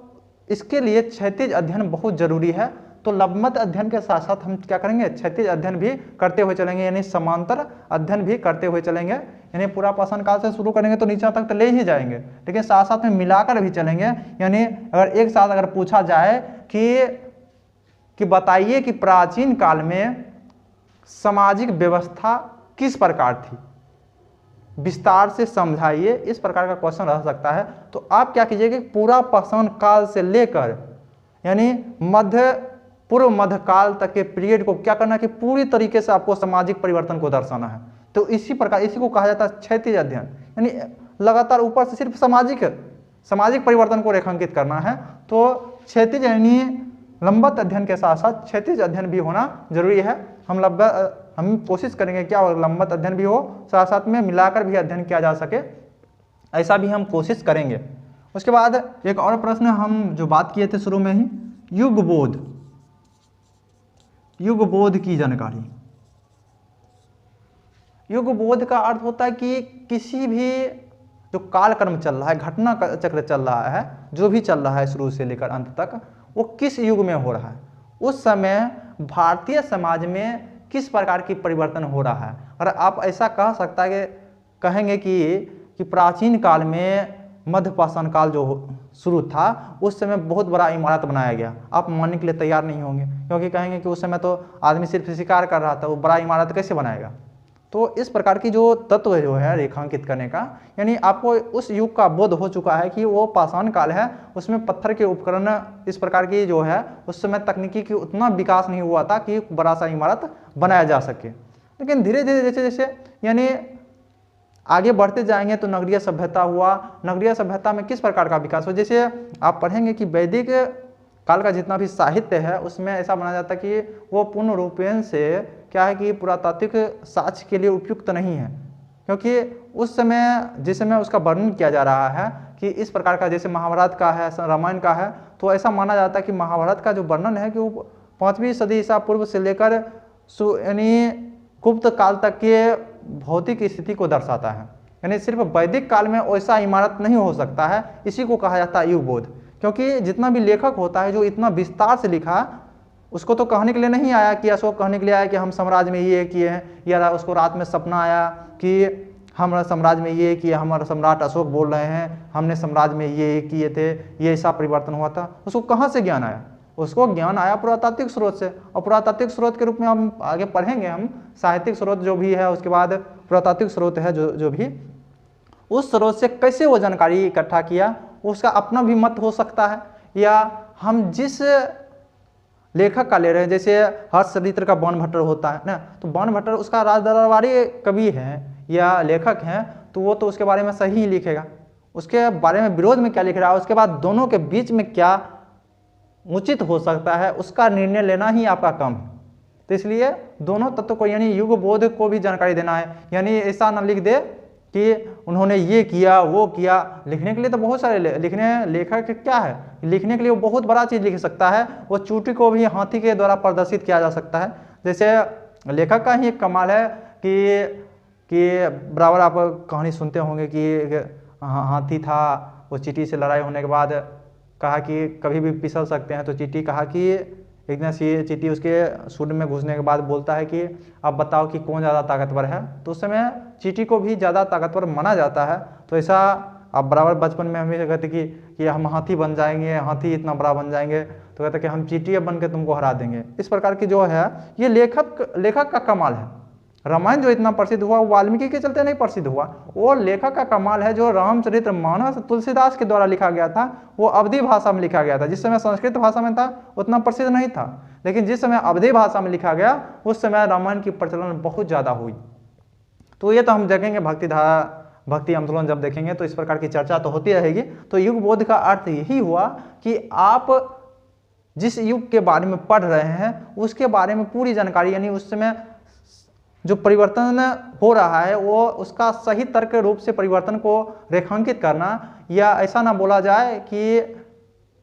इसके लिए क्षैतिज अध्ययन बहुत जरूरी है। तो लंबत अध्ययन के साथ साथ हम क्या करेंगे, क्षैतिज अध्ययन भी करते हुए चलेंगे, यानी समांतर अध्ययन भी करते हुए चलेंगे। यानी पूरा पाषाण काल से शुरू करेंगे तो नीचे तक तो ले ही जाएंगे, लेकिन साथ साथ में मिलाकर भी चलेंगे। यानी अगर एक साथ अगर पूछा जाए कि बताइए कि प्राचीन काल में सामाजिक व्यवस्था किस प्रकार थी, विस्तार से समझाइए, इस प्रकार का क्वेश्चन रह सकता है। तो आप क्या कीजिएगा, पूरा पाषाण काल से लेकर यानी पूर्व मध्य काल तक के पीरियड को क्या करना है कि पूरी तरीके से आपको सामाजिक परिवर्तन को दर्शाना है। तो इसी प्रकार इसी को कहा जाता है क्षैतिज अध्ययन, यानी लगातार ऊपर से सिर्फ सामाजिक परिवर्तन को रेखांकित करना है। तो क्षैतिज यानी लंबत अध्ययन के साथ साथ क्षैतिज अध्ययन भी होना जरूरी है। हम कोशिश करेंगे क्या लंबत अध्ययन भी हो, साथ साथ में मिलाकर भी अध्ययन किया जा सके, ऐसा भी हम कोशिश करेंगे। उसके बाद एक और प्रश्न हम जो बात किए थे शुरू में ही, युगबोध की जानकारी। युगबोध का अर्थ होता है कि किसी भी जो कालक्रम चल रहा है, घटना चक्र चल रहा है, जो भी चल रहा है शुरू से लेकर अंत तक, वो किस युग में हो रहा है, उस समय भारतीय समाज में किस प्रकार की परिवर्तन हो रहा है। और आप ऐसा कह सकता है कि कहेंगे कि प्राचीन काल में मध्य पाषाण काल जो शुरू था, उस समय बहुत बड़ा इमारत बनाया गया, आप मानने के लिए तैयार नहीं होंगे, क्योंकि कहेंगे कि उस समय तो आदमी सिर्फ शिकार कर रहा था, वो बड़ा इमारत कैसे बनाएगा। तो इस प्रकार की जो तत्व जो है रेखांकित करने का, यानी आपको उस युग का बोध हो चुका है कि वो पाषाण काल है, उसमें पत्थर के उपकरण इस प्रकार की जो है, उस समय तकनीकी की उतना विकास नहीं हुआ था कि बड़ा सा इमारत बनाया जा सके। लेकिन धीरे धीरे जैसे जैसे यानी आगे बढ़ते जाएंगे तो नगरीय सभ्यता हुआ। नगरीय सभ्यता में किस प्रकार का विकास हुआ, जैसे आप पढ़ेंगे कि वैदिक काल का जितना भी साहित्य है उसमें ऐसा माना जाता है कि वो पूर्ण रूपेण से क्या है कि पुरातात्विक साक्ष्य के लिए उपयुक्त नहीं है, क्योंकि उस समय जिस समय उसका वर्णन किया जा रहा है कि इस प्रकार का, जैसे महाभारत का है, रामायण का है, तो ऐसा माना जाता है कि महाभारत का जो वर्णन है कि वो 5वीं सदी ईसा पूर्व से लेकर यानी गुप्त काल तक के भौतिक स्थिति को दर्शाता है। यानी सिर्फ वैदिक काल में ऐसा इमारत नहीं हो सकता है, इसी को कहा जाता है युगबोध। क्योंकि जितना भी लेखक होता है जो इतना विस्तार से लिखा, उसको तो कहने के लिए नहीं आया कि अशोक कहने के लिए आया कि हम साम्राज्य में ये किए हैं, या उसको रात में सपना आया कि हमारा साम्राज्य में ये किया, हमारा सम्राट अशोक बोल रहे हैं हमने साम्राज्य में ये किए थे, ये ऐसा परिवर्तन हुआ था। उसको कहाँ से ज्ञान आया? उसको ज्ञान आया पुरातात्विक स्रोत से। और पुरातात्विक स्रोत के रूप में हम आगे पढ़ेंगे, हम साहित्यिक स्रोत जो भी है, उसके बाद पुरातात्विक स्रोत है जो भी, उस स्रोत से कैसे वो जानकारी इकट्ठा किया, उसका अपना भी मत हो सकता है, या हम जिस लेखक का ले रहे हैं, जैसे हर्षचरित्र का बाणभट्टर होता है ना, तो बाणभट्टर उसका राजदरबारी कवि है या लेखक हैं, तो वो तो उसके बारे में सही ही लिखेगा, उसके बारे में विरोध में क्या लिख रहा है, उसके बाद दोनों के बीच में क्या उचित हो सकता है उसका निर्णय लेना ही आपका काम है। तो इसलिए दोनों तत्व को यानी युग बोध को भी जानकारी देना है। यानी ऐसा ना लिख दे कि उन्होंने ये किया वो किया। लिखने के लिए तो बहुत सारे लेखक क्या है, लिखने के लिए वो बहुत बड़ा चीज़ लिख सकता है। वो चूटी को भी हाथी के द्वारा प्रदर्शित किया जा सकता है। जैसे लेखक का ही एक कमाल है कि बराबर आप कहानी सुनते होंगे कि हाथी था, वो चींटी से लड़ाई होने के बाद कहा कि कभी भी फिसल सकते हैं, तो चींटी कहा कि एक दिन चींटी उसके सूंड में घुसने के बाद बोलता है कि अब बताओ कि कौन ज़्यादा ताकतवर है। तो उस समय चींटी को भी ज़्यादा ताकतवर माना जाता है। तो ऐसा आप बराबर बचपन में हमें कहते कि हम हाथी बन जाएंगे, हाथी इतना बड़ा बन जाएंगे, तो कहते कि हम चींटी बन के तुमको हरा देंगे। इस प्रकार की जो है ये लेखक का कमाल है। रामायण जो इतना प्रसिद्ध हुआ वो वाल्मीकि के चलते नहीं प्रसिद्ध हुआ, वो लेखक का कमाल है। जो रामचरित्र मानस तुलसीदास के द्वारा लिखा गया था वो अवधी भाषा में लिखा गया था। जिस समय संस्कृत भाषा में था उतना प्रसिद्ध नहीं था, लेकिन जिस समय अवधी भाषा में लिखा गया उस समय रामायण की प्रचलन बहुत ज़्यादा हुई। तो ये तो हम देखेंगे भक्ति आंदोलन जब देखेंगे तो इस प्रकार की चर्चा तो होती रहेगी। तो युग बोध का अर्थ यही हुआ कि आप जिस युग के बारे में पढ़ रहे हैं उसके बारे में पूरी जानकारी, यानी उस समय जो परिवर्तन हो रहा है वो उसका सही तर्क रूप से परिवर्तन को रेखांकित करना, या ऐसा ना बोला जाए कि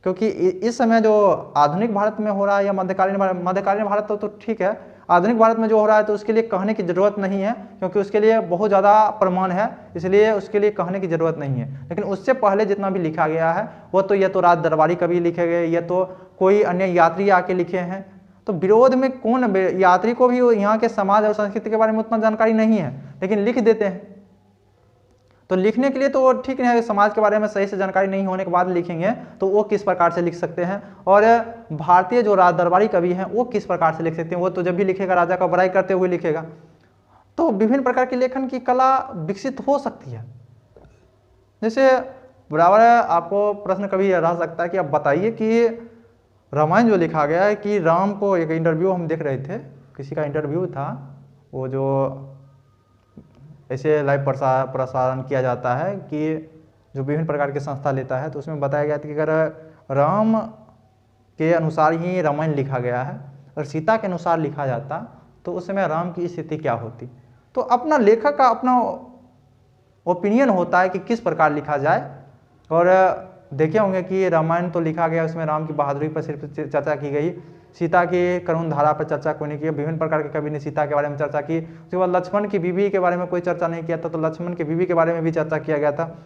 क्योंकि इस समय जो आधुनिक भारत में हो रहा है या मध्यकालीन भारत तो ठीक है, आधुनिक भारत में जो हो रहा है तो उसके लिए कहने की ज़रूरत नहीं है, क्योंकि उसके लिए बहुत ज़्यादा प्रमाण है, इसलिए उसके लिए कहने की ज़रूरत नहीं है। लेकिन उससे पहले जितना भी लिखा गया है वो तो या तो राज दरबारी कवि लिखे गए या तो कोई अन्य यात्री आके लिखे हैं। तो विरोध में कौन, यात्री को भी यहाँ के समाज और संस्कृति के बारे में उतना जानकारी नहीं है, लेकिन लिख देते हैं। तो लिखने के लिए तो ठीक है, समाज के बारे में सही से जानकारी नहीं होने के बाद लिखेंगे तो वो किस प्रकार से लिख सकते हैं, और भारतीय जो राज दरबारी कवि हैं वो किस प्रकार से लिख सकते हैं। वो तो जब भी लिखेगा राजा का बड़ाई करते हुए लिखेगा। तो विभिन्न प्रकार की लेखन की कला विकसित हो सकती है। जैसे बराबर आपको प्रश्न कभी रह सकता है कि आप बताइए कि रामायण जो लिखा गया है कि राम को, एक इंटरव्यू हम देख रहे थे, किसी का इंटरव्यू था, वो जो ऐसे लाइव प्रसारण किया जाता है कि जो विभिन्न प्रकार की संस्था लेता है, तो उसमें बताया गया था कि अगर राम के अनुसार ही रामायण लिखा गया है और सीता के अनुसार लिखा जाता तो उस समय राम की स्थिति क्या होती। तो अपना लेखक का अपना ओपिनियन होता है कि किस प्रकार लिखा जाए। और देखे होंगे कि रामायण तो लिखा गया, उसमें राम की बहादुरी पर सिर्फ चर्चा की गई, सीता की करुण धारा पर चर्चा कोई नहीं की। विभिन्न प्रकार के कवि ने सीता के बारे में चर्चा की। उसके बाद लक्ष्मण की बीवी के बारे में कोई चर्चा नहीं किया था, तो लक्ष्मण की बीवी के बारे में भी चर्चा किया गया था।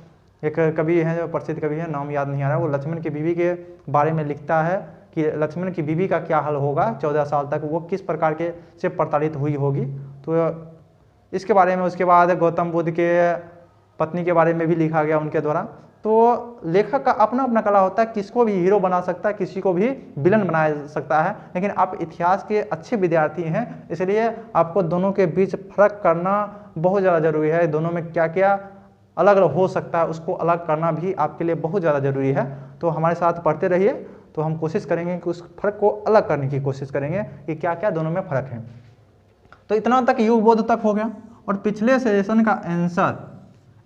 एक कवि है जो प्रसिद्ध कवि है, नाम याद नहीं आ रहा, वो लक्ष्मण की बीवी के बारे में लिखता है कि लक्ष्मण की बीवी का क्या हाल होगा 14 साल तक, वो किस प्रकार के से प्रताड़ित हुई होगी। तो इसके बारे में उसके बाद गौतम बुद्ध के पत्नी के बारे में भी लिखा गया उनके द्वारा। तो लेखक का अपना अपना कला होता है, किसको भी हीरो बना सकता है, किसी को भी विलन बना सकता है। लेकिन आप इतिहास के अच्छे विद्यार्थी हैं, इसलिए आपको दोनों के बीच फर्क करना बहुत ज़्यादा ज़रूरी है। दोनों में क्या क्या अलग अलग हो सकता है उसको अलग करना भी आपके लिए बहुत ज़्यादा ज़रूरी है। तो हमारे साथ पढ़ते रहिए, तो हम कोशिश करेंगे कि उस फर्क को अलग करने की कोशिश करेंगे कि क्या क्या दोनों में फ़र्क है। तो इतना तक युग बोध तक हो गया। और पिछले सेशन का आंसर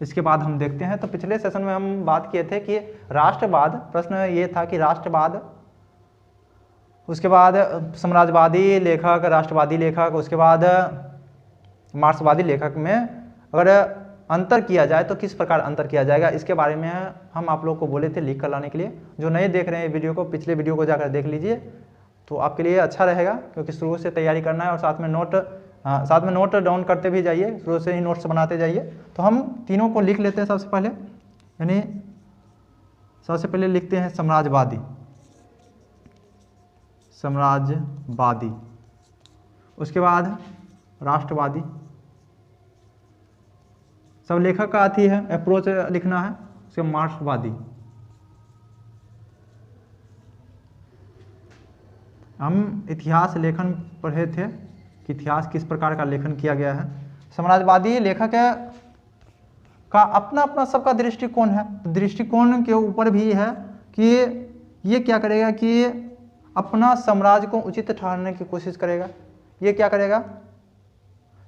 इसके बाद हम देखते हैं। तो पिछले सेशन में हम बात किए थे कि राष्ट्रवाद, प्रश्न ये था कि राष्ट्रवाद, उसके बाद साम्राज्यवादी लेखक, राष्ट्रवादी लेखक, उसके बाद मार्क्सवादी लेखक में अगर अंतर किया जाए तो किस प्रकार अंतर किया जाएगा, इसके बारे में हम आप लोग को बोले थे लिख कर लाने के लिए। जो नए देख रहे हैं वीडियो को, पिछले वीडियो को जाकर देख लीजिए तो आपके लिए अच्छा रहेगा, क्योंकि शुरू से तैयारी करना है और साथ में नोट डाउन करते भी जाइए, शुरू से ही नोट्स बनाते जाइए। तो हम तीनों को लिख लेते हैं सबसे पहले, यानी सबसे पहले लिखते हैं साम्राज्यवादी, साम्राज्यवादी, उसके बाद राष्ट्रवादी, सब लेखक का आती है अप्रोच लिखना है, उसके मार्क्सवादी। हम इतिहास लेखन पढ़े थे कि इतिहास किस प्रकार का लेखन किया गया है। समाजवादी लेखक का अपना अपना सबका दृष्टिकोण है, दृष्टिकोण के ऊपर भी है कि ये क्या करेगा कि अपना साम्राज्य को उचित ठहराने की कोशिश करेगा। ये क्या करेगा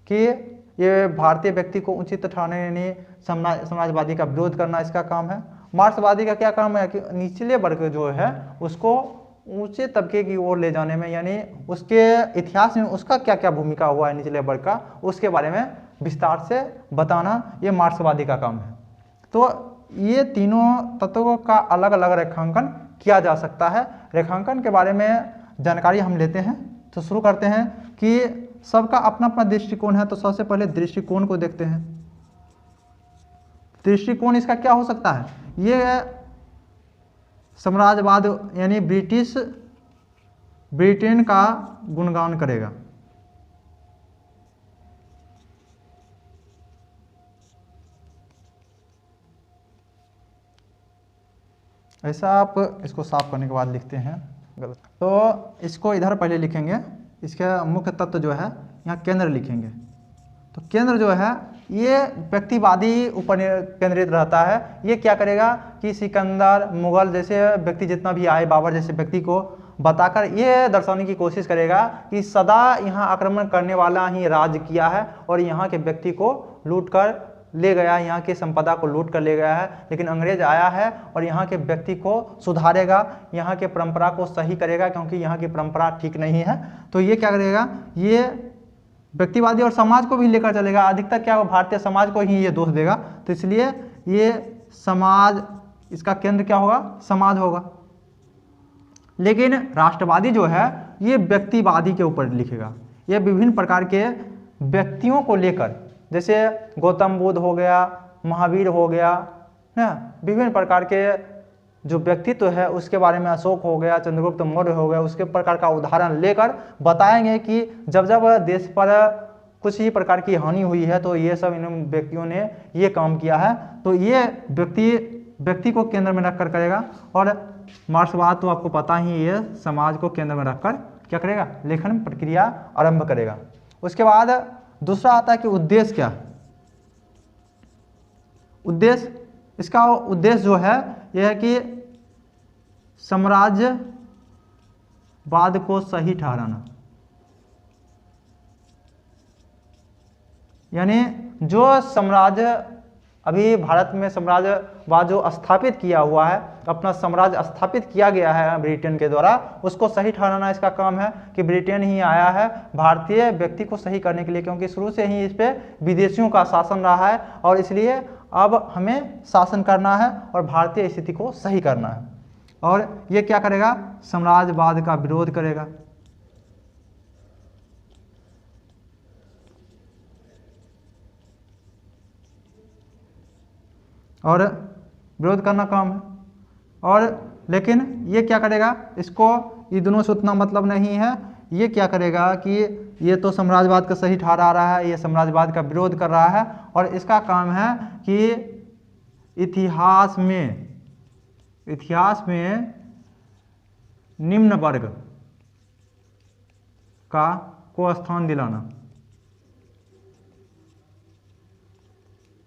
कि ये भारतीय व्यक्ति को उचित ठहराने, यानी समाजवादी का विरोध करना इसका काम है। मार्क्सवादी का क्या काम है कि निचले वर्ग जो है उसको ऊंचे तबके की ओर ले जाने में, यानी उसके इतिहास में उसका क्या क्या भूमिका हुआ है निचले वर्ग का, उसके बारे में विस्तार से बताना, ये मार्क्सवादी का काम है। तो ये तीनों तत्वों का अलग अलग रेखांकन किया जा सकता है। रेखांकन के बारे में जानकारी हम लेते हैं। तो शुरू करते हैं कि सबका अपना अपना दृष्टिकोण है। तो सबसे पहले दृष्टिकोण को देखते हैं। दृष्टिकोण इसका क्या हो सकता है, ये साम्राज्यवाद यानी ब्रिटेन का गुणगान करेगा। ऐसा आप इसको साफ करने के बाद लिखते हैं गलत, तो इसको इधर पहले लिखेंगे। इसका मुख्य तत्व जो है यहाँ केंद्र लिखेंगे। तो केंद्र जो है ये व्यक्तिवादी ऊपर केंद्रित रहता है। ये क्या करेगा कि सिकंदर, मुगल जैसे व्यक्ति जितना भी आए, बाबर जैसे व्यक्ति को बताकर ये दर्शाने की कोशिश करेगा कि सदा यहाँ आक्रमण करने वाला ही राज किया है और यहाँ के व्यक्ति को लूट कर ले गया, यहाँ की संपदा को लूट कर ले गया है। लेकिन अंग्रेज आया है और यहाँ के व्यक्ति को सुधारेगा, यहाँ के परंपरा को सही करेगा, क्योंकि यहाँ की परंपरा ठीक नहीं है। तो ये क्या करेगा, ये व्यक्तिवादी और समाज को भी लेकर चलेगा। अधिकतर क्या हो, भारतीय समाज को ही ये दोष देगा। तो इसलिए ये समाज, इसका केंद्र क्या होगा, समाज होगा। लेकिन राष्ट्रवादी जो है ये व्यक्तिवादी के ऊपर लिखेगा। ये विभिन्न प्रकार के व्यक्तियों को लेकर, जैसे गौतम बुद्ध हो गया, महावीर हो गया ना, विभिन्न प्रकार के जो व्यक्तित्व है उसके बारे में, अशोक हो गया, चंद्रगुप्त मौर्य हो गया, उसके प्रकार का उदाहरण लेकर बताएंगे कि जब जब देश पर कुछ ही प्रकार की हानि हुई है तो ये सब इन व्यक्तियों ने ये काम किया है। तो ये व्यक्ति को केंद्र में रखकर करेगा। और मार्क्सवाद तो आपको पता ही, ये समाज को केंद्र में रखकर क्या करेगा, लेखन प्रक्रिया आरंभ करेगा। उसके बाद दूसरा आता है कि उद्देश्य क्या, उद्देश्य, इसका उद्देश्य जो है यह है कि साम्राज्यवाद को सही ठहराना। यानी जो साम्राज्य अभी भारत में साम्राज्यवाद जो स्थापित किया हुआ है, अपना साम्राज्य स्थापित किया गया है ब्रिटेन के द्वारा, उसको सही ठहराना इसका काम है। कि ब्रिटेन ही आया है भारतीय व्यक्ति को सही करने के लिए, क्योंकि शुरू से ही इस पे विदेशियों का शासन रहा है और इसलिए अब हमें शासन करना है और भारतीय स्थिति को सही करना है। और ये क्या करेगा, साम्राज्यवाद का विरोध करेगा। और विरोध करना काम है। और लेकिन ये क्या करेगा, इसको ये दोनों से उतना मतलब नहीं है। ये क्या करेगा कि ये तो साम्राज्यवाद का सही ठहरा रहा है, ये साम्राज्यवाद का विरोध कर रहा है और इसका काम है कि इतिहास में निम्न वर्ग को स्थान दिलाना।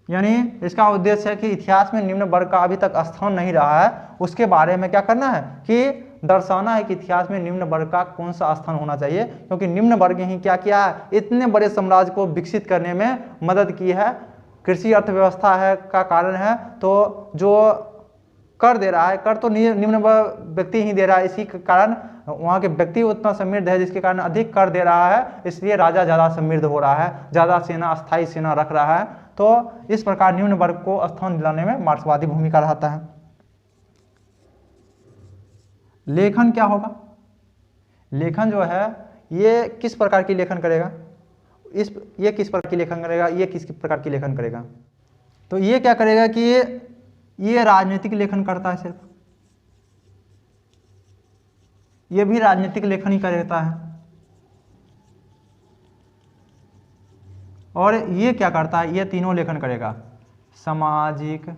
यानी इसका उद्देश्य है कि इतिहास में निम्न वर्ग का अभी तक स्थान नहीं रहा है, उसके बारे में क्या करना है कि दर्शाना है कि इतिहास में निम्न वर्ग का कौन सा स्थान होना चाहिए, क्योंकि निम्न वर्ग ही क्या किया है, इतने बड़े साम्राज्य को विकसित करने में मदद की है, कृषि अर्थव्यवस्था है का कारण है। तो जो कर दे रहा है, कर तो निम्न व्यक्ति ही दे रहा है, इसी के कारण वहाँ के व्यक्ति उतना समृद्ध है जिसके कारण अधिक कर दे रहा है, इसलिए राजा ज़्यादा समृद्ध हो रहा है, ज़्यादा सेना, अस्थायी सेना रख रहा है। तो इस प्रकार निम्न वर्ग को स्थान दिलाने में मार्क्सवादी भूमिका रहता है। लेखन क्या होगा? लेखन जो है ये किस प्रकार की लेखन करेगा? ये किस प्रकार की लेखन करेगा, ये किस प्रकार की लेखन करेगा? तो ये क्या करेगा कि ये राजनीतिक लेखन करता है, सिर्फ ये भी राजनीतिक लेखन ही करता है। और ये क्या करता है? ये तीनों लेखन करेगा, सामाजिक,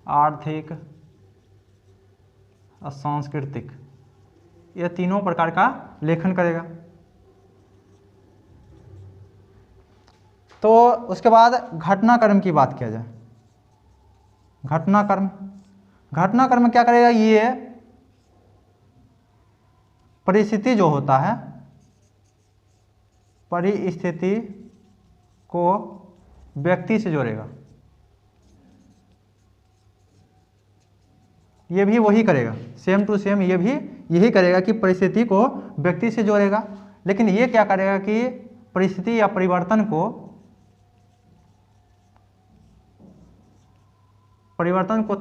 आर्थिक और सांस्कृतिक, ये तीनों प्रकार का लेखन करेगा। तो उसके बाद घटनाक्रम की बात किया जाए। घटनाक्रम क्या करेगा? ये परिस्थिति जो होता है, परिस्थिति को व्यक्ति से जोड़ेगा। ये भी वही करेगा, सेम टू सेम ये भी यही करेगा कि परिस्थिति को व्यक्ति से जोड़ेगा। लेकिन ये क्या करेगा कि परिस्थिति या परिवर्तन को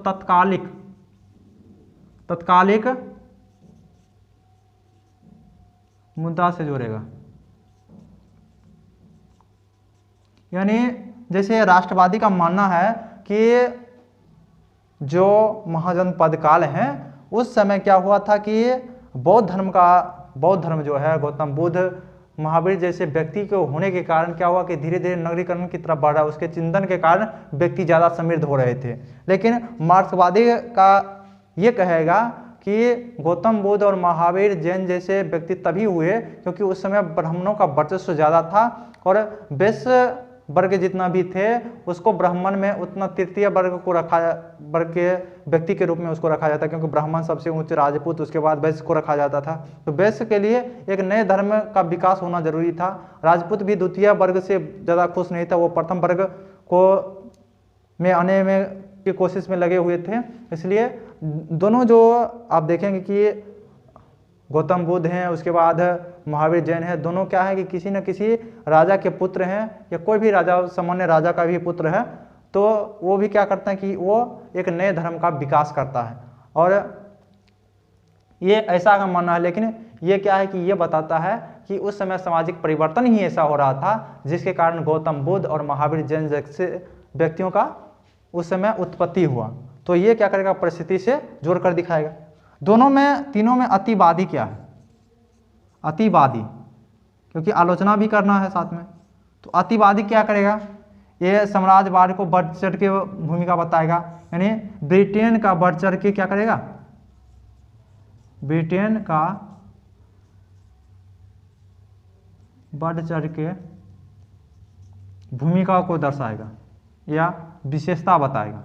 तत्कालिक मुद्दा से जोड़ेगा। यानी जैसे राष्ट्रवादी का मानना है कि जो महाजनपद काल है उस समय क्या हुआ था कि बौद्ध धर्म जो है, गौतम बुद्ध, महावीर जैसे व्यक्ति के होने के कारण क्या हुआ कि धीरे धीरे नगरीकरण की तरफ बढ़ रहा है, उसके चिंतन के कारण व्यक्ति ज़्यादा समृद्ध हो रहे थे। लेकिन मार्क्सवादी का ये कहेगा कि गौतम बुद्ध और महावीर, जैन जैसे व्यक्ति तभी हुए क्योंकि उस समय ब्राह्मणों का वर्चस्व ज़्यादा था और वैश्य वर्ग जितना भी थे उसको ब्राह्मण में उतना तृतीय वर्ग के व्यक्ति के रूप में उसको रखा जाता, क्योंकि ब्राह्मण सबसे ऊंचे, राजपूत, उसके बाद वैश्य को रखा जाता था। तो वैश्य के लिए एक नए धर्म का विकास होना जरूरी था। राजपूत भी द्वितीय वर्ग से ज़्यादा खुश नहीं था, वो प्रथम वर्ग को में आने में की कोशिश में लगे हुए थे। इसलिए दोनों जो आप देखेंगे कि गौतम बुद्ध हैं, उसके बाद महावीर जैन है, दोनों क्या है कि किसी न किसी राजा के पुत्र हैं या कोई भी राजा, सामान्य राजा का भी पुत्र है, तो वो भी क्या करते हैं कि वो एक नए धर्म का विकास करता है। और ये ऐसा का मानना है, लेकिन ये क्या है कि ये बताता है कि उस समय सामाजिक परिवर्तन ही ऐसा हो रहा था जिसके कारण गौतम बुद्ध और महावीर जैन जैसे व्यक्तियों का उस समय उत्पत्ति हुआ। तो ये क्या करेगा? परिस्थिति से जोड़कर दिखाएगा। तीनों में अतिवादी क्या है? अतिवादी, क्योंकि आलोचना भी करना है साथ में। तो अतिवादी क्या करेगा? ये साम्राज्यवाद को बढ़ चढ़ के भूमिका बताएगा, यानी ब्रिटेन का बढ़ चढ़ के क्या करेगा? ब्रिटेन का बढ़ चढ़ के भूमिका को दर्शाएगा या विशेषता बताएगा।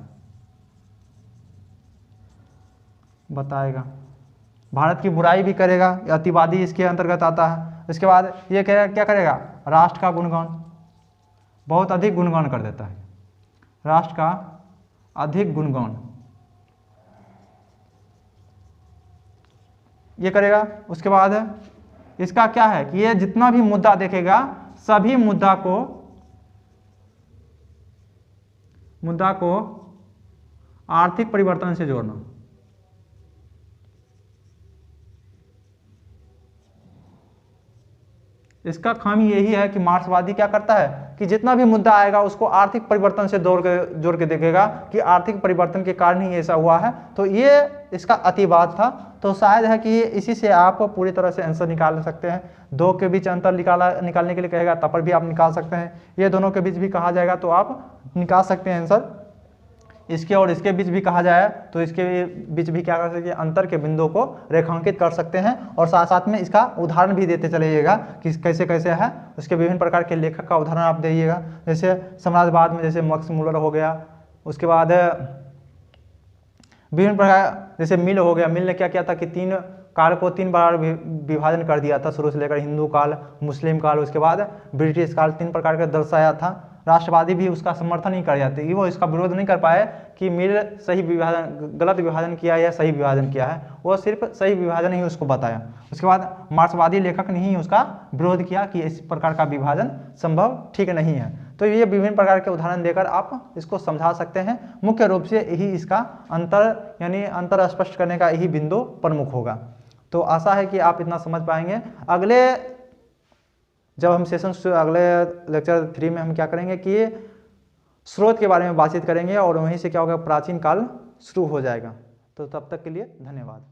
भारत की बुराई भी करेगा, अतिवादी इसके अंतर्गत आता है। इसके बाद ये क्या करेगा? राष्ट्र का गुणगान, बहुत अधिक गुणगान कर देता है, राष्ट्र का अधिक गुणगान ये करेगा। उसके बाद इसका क्या है कि ये जितना भी मुद्दा देखेगा सभी मुद्दा को आर्थिक परिवर्तन से जोड़ना। इसका खामी यही है कि मार्क्सवादी क्या करता है कि जितना भी मुद्दा आएगा उसको आर्थिक परिवर्तन से जोड़ के देखेगा कि आर्थिक परिवर्तन के कारण ही ऐसा हुआ है। तो ये इसका अतिवाद था। तो शायद है कि इसी से आप पूरी तरह से आंसर निकाल सकते हैं। दो के बीच अंतर निकालने के लिए कहेगा तब पर भी आप निकाल सकते हैं। ये दोनों के बीच भी कहा जाएगा तो आप निकाल सकते हैं आंसर। इसके और इसके बीच भी कहा जाए तो इसके बीच भी क्या कर सकते हैं? अंतर के बिंदुओं को रेखांकित कर सकते हैं और साथ साथ में इसका उदाहरण भी देते चलिएगा कि कैसे कैसे है। उसके विभिन्न प्रकार के लेखक का उदाहरण आप दीजिएगा। जैसे समाजवाद में जैसे मैक्स मुलर हो गया, उसके बाद विभिन्न प्रकार जैसे मिल हो गया। मिल ने क्या किया था कि 3 काल को 3 बार विभाजन कर दिया था, शुरू से लेकर हिंदू काल, मुस्लिम काल, उसके बाद ब्रिटिश काल, 3 प्रकार का दर्शाया था। राष्ट्रवादी भी उसका समर्थन नहीं कर जाते, वो इसका विरोध नहीं कर पाए कि मिल सही विभाजन, गलत विभाजन किया या सही विभाजन किया है, वो सिर्फ सही विभाजन ही उसको बताया। उसके बाद मार्क्सवादी लेखक ने ही उसका विरोध किया कि इस प्रकार का विभाजन संभव ठीक नहीं है। तो ये विभिन्न प्रकार के उदाहरण देकर आप इसको समझा सकते हैं। मुख्य रूप से यही इसका अंतर यानी अंतर स्पष्ट करने का यही बिंदु प्रमुख होगा। तो आशा है कि आप इतना समझ पाएंगे। अगले जब हम अगले लेक्चर 3 में हम क्या करेंगे कि स्रोत के बारे में बातचीत करेंगे और वहीं से क्या होगा प्राचीन काल शुरू हो जाएगा। तो तब तक के लिए धन्यवाद।